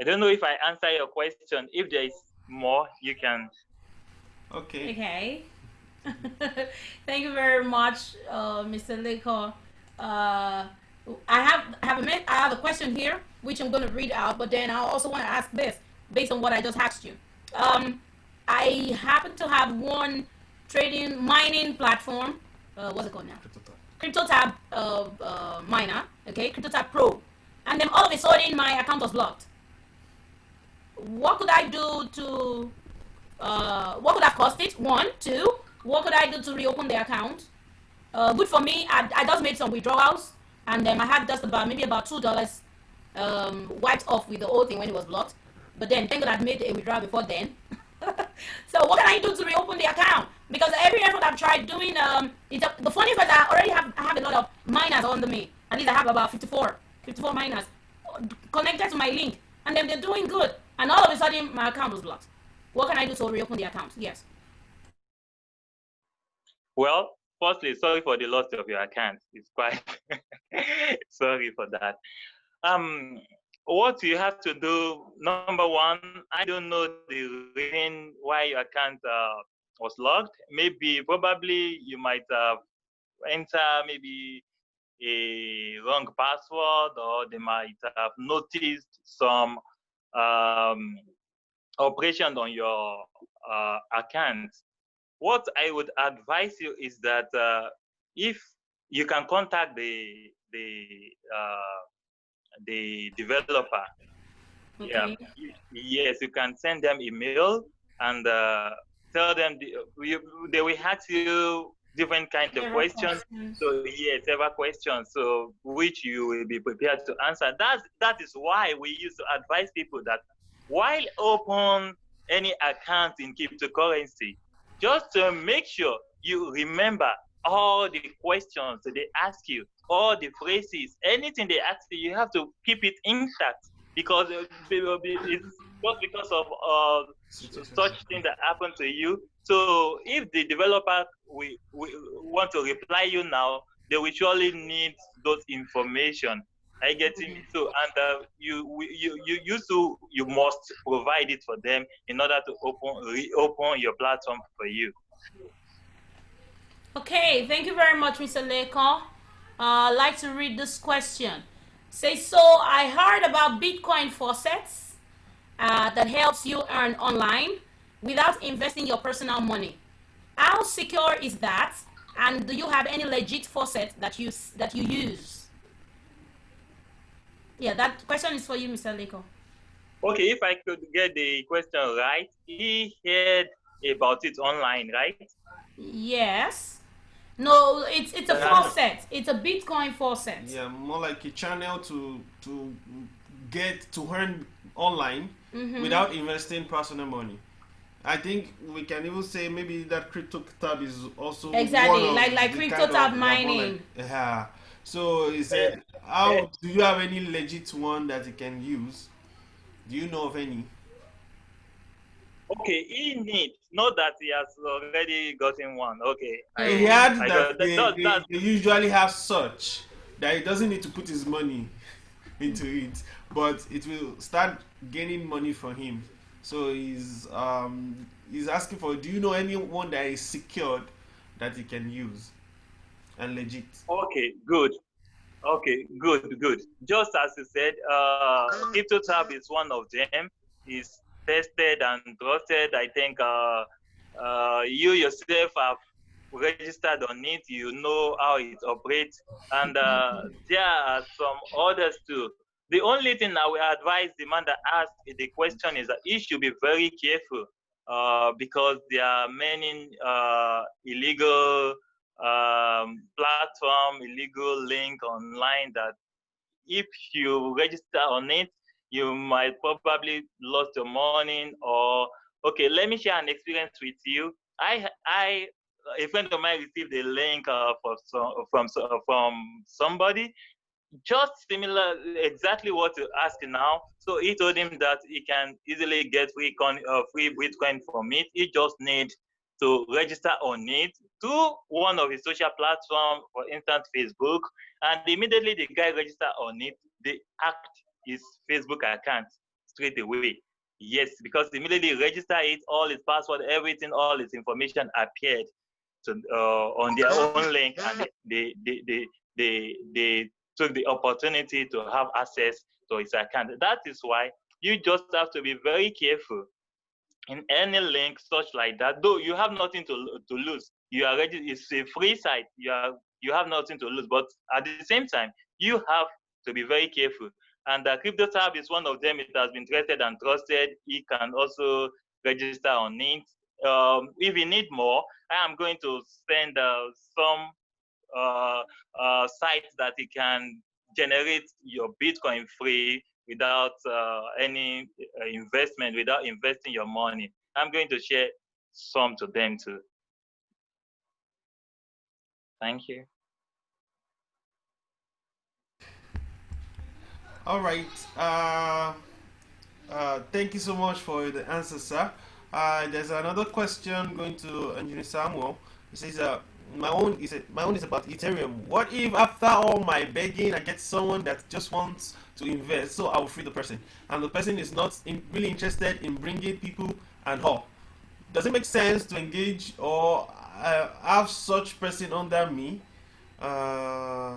I don't know if I answer your question. If there is more, you can. Okay. Okay. Thank you very much, Mr. Leko. I have a question here, which I'm going to read out, but then I also want to ask this based on what I just asked you. I happen to have one trading mining platform. What's it called now? CryptoTab miner. Okay, CryptoTab Pro, and then all of a sudden my account was blocked. What could I do to? What could have cost it? One, two. What could I do to reopen the account? Good for me. I just made some withdrawals, and then I had just maybe about $2 wiped off with the whole thing when it was blocked. But then thank God I'd made a withdrawal before then. So what can I do to reopen the account? Because every effort I've tried doing, the funny part is I already have a lot of miners under me. At least I have about 54 miners connected to my link, and then they're doing good. And all of a sudden my account was blocked. What can I do to reopen the account? Yes. Well, firstly, sorry for the loss of your account. It's quite sorry for that. What you have to do, number one, I don't know the reason why your account was locked. Probably you might have entered maybe a wrong password, or they might have noticed some operation on your account. What I would advise you is that if you can contact the developer. Okay. Yeah. Yes, you can send them email and tell them they will ask you different kind of questions. So yes, several questions. So which you will be prepared to answer. That is why we used to advise people that while open any account in cryptocurrency, just to make sure you remember all the questions that they ask you, all the phrases, anything they ask you, you have to keep it intact, because it's just because of such thing that happened to you. So if the developer we want to reply you now, they will surely need those information. I get it. So, and you must provide it for them in order to reopen your platform for you. Okay, thank you very much, Mr. Leko. I'd like to read this question. Say, so I heard about Bitcoin faucets that helps you earn online without investing your personal money. How secure is that? And do you have any legit faucet that you use? Yeah, that question is for you, Mr. Leko. Okay, if I could get the question right, he heard about it online, right? Yes. No, it's a faucet. It's a Bitcoin faucet. Yeah, more like a channel to earn online without investing personal money. I think we can even say maybe that crypto tab is also one Exactly, of like the crypto kind of tab more like mining. yeah. So he said, "How do you have any legit one that you can use? Do you know of any?" Okay, he needs not that he has already gotten one. Okay, He Mm. had I that got that. That's they usually have such that he doesn't need to put his money into it, but it will start gaining money for him. So he's asking for. Do you know anyone that is secured that he can use and legit? okay. Good. Okay, good. Just as you said, CryptoTab is one of them. Is tested and trusted. I think you yourself have registered on it. You know how it operates, and there are some others too. The only thing I will advise the man that asks the question is that he should be very careful because there are many illegal platform, illegal link online that if you register on it, you might probably lost your money. Or okay, let me share an experience with you. I a friend of mine received a link from somebody just similar, exactly what you're asking now. So he told him that he can easily get free Bitcoin from it. He just need to register on it to one of his social platforms, for instance, Facebook, and immediately the guy register on it, they hacked his Facebook account straight away. Yes, because immediately register it, all his password, everything, all his information appeared to on their own link, and they took the opportunity to have access to his account. That is why you just have to be very careful in any link such like that. Though you have nothing to lose, you are ready. It's a free site. You have nothing to lose, but at the same time, you have to be very careful. And the CryptoTab is one of them. It has been tested and trusted. You can also register on it. If you need more, I am going to send some uh, sites that you can generate your Bitcoin free without any investment, without investing your money. I'm going to share some to them too. Thank you. All right. Thank you so much for the answer, sir. There's another question going to Engineer Samuel. He says, my own is about Ethereum. What if after all my begging, I get someone that just wants to invest, so I will free the person, and the person is not really interested in bringing people and all? Does it make sense to engage or have such person under me? Uh,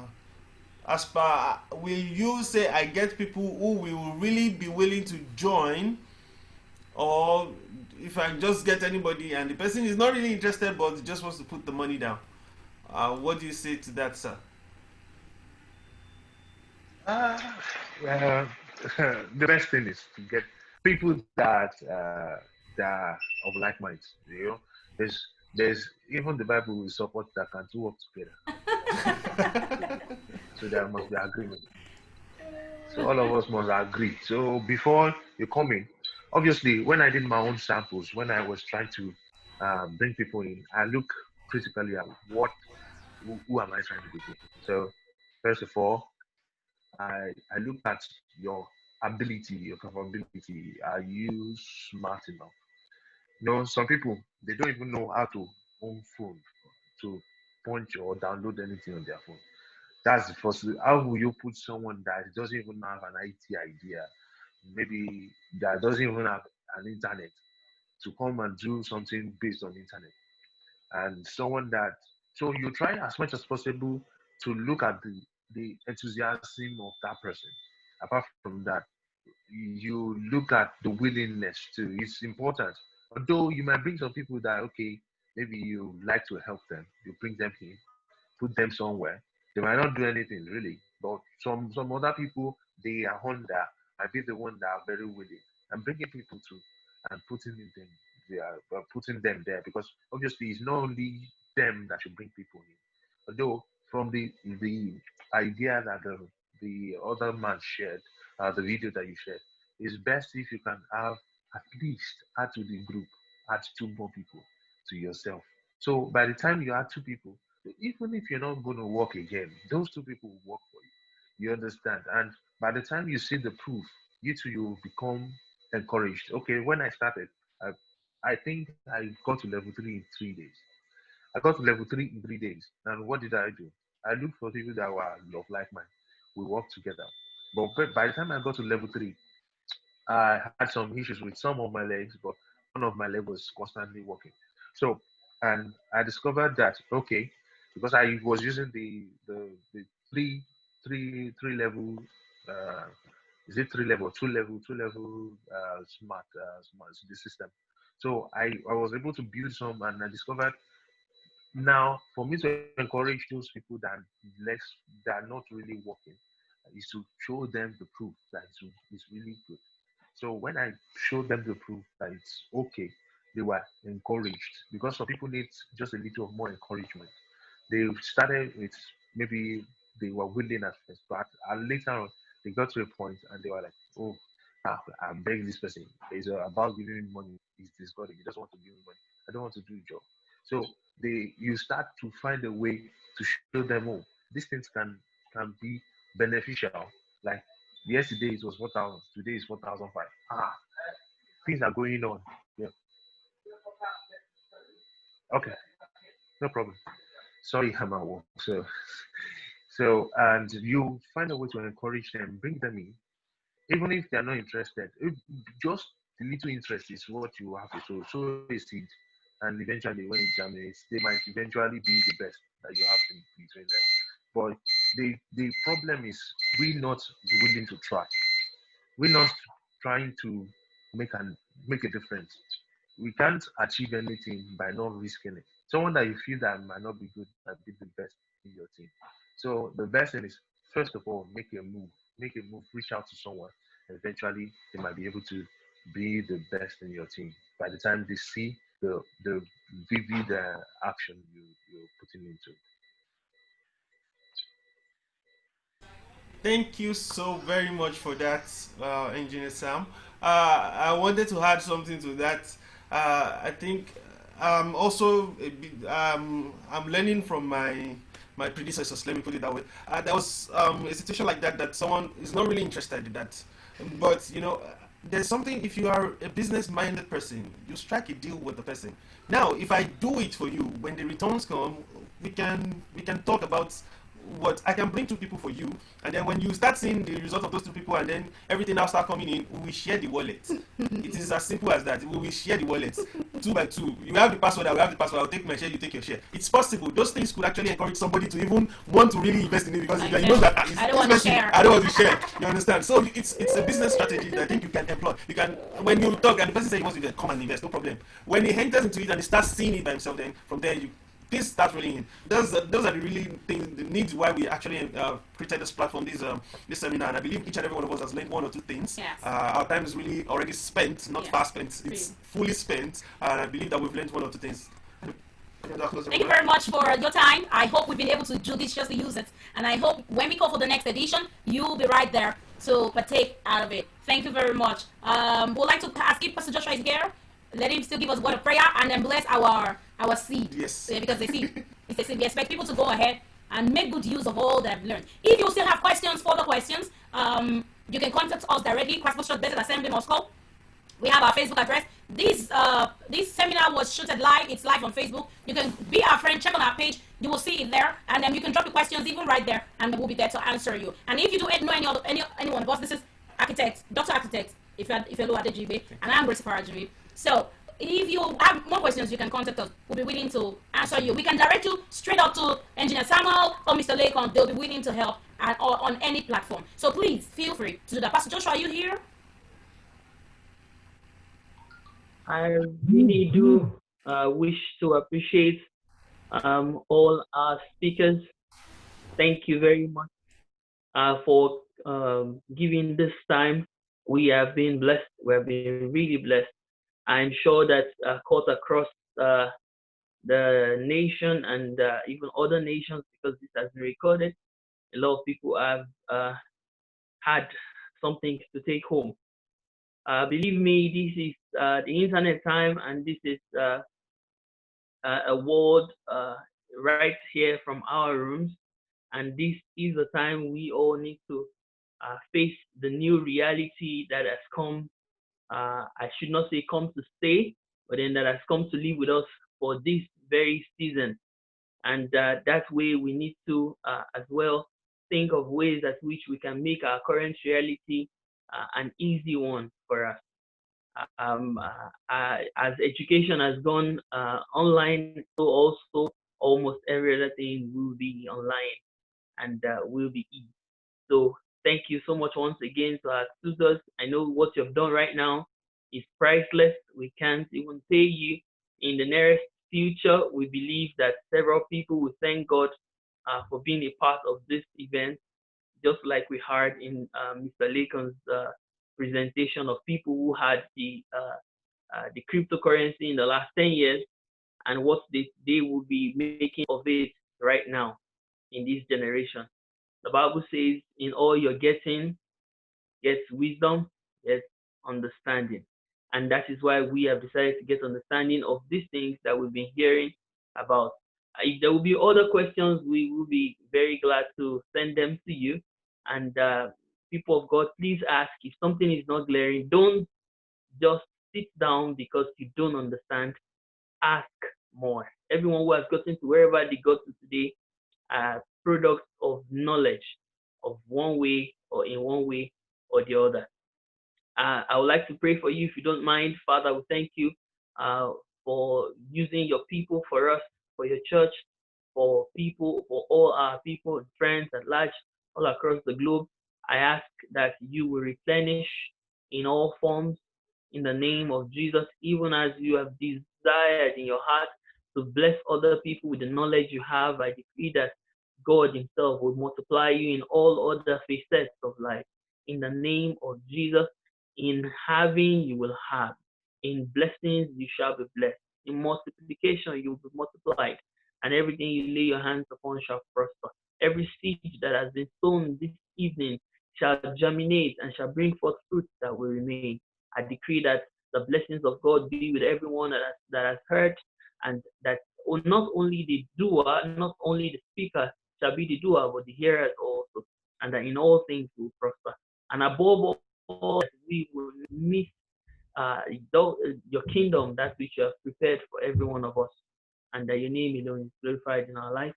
as per, will you say I get people who will really be willing to join, or if I just get anybody and the person is not really interested but just wants to put the money down? What do you say to that, sir? Uh, uh, the best thing is to get people that of like minds. You know, there's even the Bible will support that can two work together. So there must be agreement. So all of us must agree. So before you come in, obviously, when I did my own samples, when I was trying to bring people in, I look critically at who am I trying to bring in. So first of all, I look at your ability, your capability. Are you smart enough? You know, some people they don't even know how to own phone to punch or download anything on their phone. That's the first. How will you put someone that doesn't even have an IT idea, maybe that doesn't even have an internet, to come and do something based on internet? And someone that, so you try as much as possible to look at the enthusiasm of that person. Apart from that, you look at the willingness too. It's important. Although you might bring some people that okay, maybe you like to help them, you bring them in, put them somewhere. They might not do anything really, but some other people they are under might be the one that are very willing and bringing people to and putting them there because obviously it's not only them that should bring people in. Although from the idea that the other man shared, the video that you shared, it's best if you can have at least add to the group, add two more people to yourself. So by the time you add two people, even if you're not going to work again, those two people will work for you. You understand? And by the time you see the proof, you too, you will become encouraged. Okay, when I started, I, I think I got to level 3 in 3 days. I got to level 3 in 3 days. And what did I do? I looked for people that were of like mind. We worked together. But by the time I got to level 3, I had some issues with some of my legs, but one of my leg was constantly working. So, and I discovered that okay, because I was using the three level, uh, is it 3 level, 2 level, 2 level smart the system. So I was able to build some, and I discovered now, for me to encourage those people less that are not really working, is to show them the proof that it's really good. So when I showed them the proof that it's okay, they were encouraged because some people need just a little more encouragement. They started with maybe they were willing at first, but later on they got to a point and they were like, "Oh, I'm begging this person. It's about giving me money. He's disgusting. He doesn't want to give me money. I don't want to do a job." So you start to find a way to show them, oh, these things can be beneficial. Like yesterday it was 4,000, today is 4,005. Things are going on. Yeah. Okay, no problem. Sorry, I'm at work. And you find a way to encourage them, bring them in, even if they're not interested. Just the little interest is what you have to sow a seed, and eventually, when it germinates, they might eventually be the best that you have in between them. But the problem is we not willing to try. We're not trying to make an make a difference. We can't achieve anything by not risking it. Someone that you feel that might not be good might be the best in your team. So the best thing is first of all make a move, reach out to someone, and eventually they might be able to be the best in your team. By the time they see the vivid action you're putting into. Thank you so very much for that, Engineer Sam. I wanted to add something to that. I think also a bit, I'm learning from my predecessors. Let me put it that way. There was a situation like that that someone is not really interested in that, but there's something. If you are a business-minded person, you strike a deal with the person. Now, if I do it for you, when the returns come, we can talk about what I can bring two people for you, and then when you start seeing the result of those two people, and then everything now start coming in, we will share the wallet. It is as simple as that. We will share the wallet two by two. You have the password, I will have the password. I'll take my share, you take your share. It's possible. Those things could actually encourage somebody to even want to really invest in it because he knows that I don't want to share. I don't want to share. You understand? So it's a business strategy that I think you can employ. You can when you talk and the person says he wants to come and invest, no problem. When he enters into it and he starts seeing it by himself, then from there you this starts really in. Those are the really things, the needs why we actually created this platform, this seminar. And I believe each and every one of us has learned one or two things. Yes. Our time is really already spent, not fast spent. It's fully spent, and I believe that we've learned one or two things. Thank you very much for your time. I hope we've been able to do this just to use it. And I hope when we call for the next edition, you'll be right there to partake out of it. Thank you very much. We'd like to ask if Pastor Joshua is here. Let him still give us a word of prayer and then bless our seed. Yes. Because they see it's a seed. We expect people to go ahead and make good use of all they've learned. If you still have questions, further questions, you can contact us directly, Christmas Church Blessed Assembly Moscow. We have our Facebook address. This seminar was shooted live. It's live on Facebook. You can be our friend. Check on our page. You will see it there, and then you can drop your questions even right there, and we'll be there to answer you. And if you do know any one of us, this is Architect, Dr. Architect. If you're low at the GB, and I'm Grace Farah GB. So if you have more questions, you can contact us. We'll be willing to answer you. We can direct you straight up to Engineer Samuel or Mr. Lakon. They'll be willing to help or on any platform. So please feel free to do that. Pastor Joshua, are you here? I really do wish to appreciate all our speakers. Thank you very much for giving this time. We have been blessed. We have been really blessed. I'm sure that cut across the nation and even other nations, because this has been recorded, a lot of people have had something to take home. Believe me, this is the internet time, and this is a word right here from our rooms. And this is the time we all need to face the new reality that has come. I should not say come to stay, but then that has come to live with us for this very season. And that way we need to as well think of ways at which we can make our current reality an easy one for us. As education has gone online, so also almost every other thing will be online and will be easy. So thank you so much once again to our tutors. I know what you've done right now is priceless. We can't even pay you in the nearest future. We believe that several people will thank God for being a part of this event, just like we heard in Mr. Lacon's presentation of people who had the cryptocurrency in the last 10 years and what they will be making of it right now in this generation. The Bible says, in all you're getting, get wisdom, get understanding. And that is why we have decided to get understanding of these things that we've been hearing about. If there will be other questions, we will be very glad to send them to you. And people of God, please ask. If something is not glaring, don't just sit down because you don't understand. Ask more. Everyone who has gotten to wherever they got to today are products of knowledge of one way or in one way or the other. I would like to pray for you if you don't mind. Father, we thank you uh, for using your people for us, for your church, for people, for all our people and friends at large, all across the globe. I ask that you will replenish in all forms in the name of Jesus, even as you have desired in your heart to bless other people with the knowledge you have. I decree that God Himself will multiply you in all other facets of life. In the name of Jesus, in having you will have, in blessings you shall be blessed, in multiplication you will be multiplied, and everything you lay your hands upon shall prosper. Every seed that has been sown this evening shall germinate and shall bring forth fruits that will remain. I decree that the blessings of God be with everyone that has heard, and that not only the doer, not only the speaker shall be the doer, but the hearers also, and that in all things will prosper. And above all, we will miss your kingdom, that which you have prepared for every one of us, and that your name alone is glorified in our life.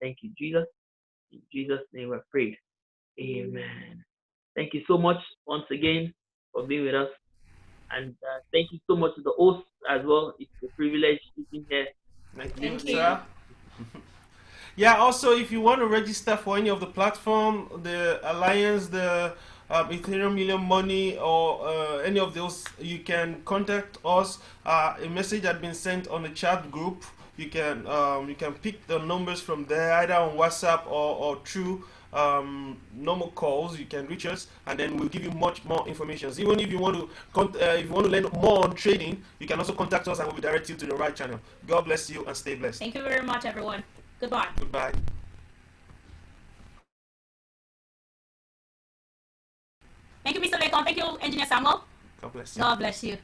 Thank you, Jesus. In Jesus' name we pray. Amen. Thank you so much once again for being with us. And thank you so much to the host as well. It's a privilege sitting here. Thank you, Thank you. sir. Yeah, also, if you want to register for any of the platform, the Alliance, the Ethereum Million Money, or any of those, you can contact us. A message had been sent on the chat group. You can pick the numbers from there, either on WhatsApp or through normal calls. You can reach us, and then we'll give you much more information. Even if you want to if you want to learn more on trading, you can also contact us, and we'll direct you to the right channel. God bless you, and stay blessed. Thank you very much, everyone. Goodbye. Goodbye. Thank you, Mr. Lekon. Thank you, Engineer Samuel. God bless you. God bless you.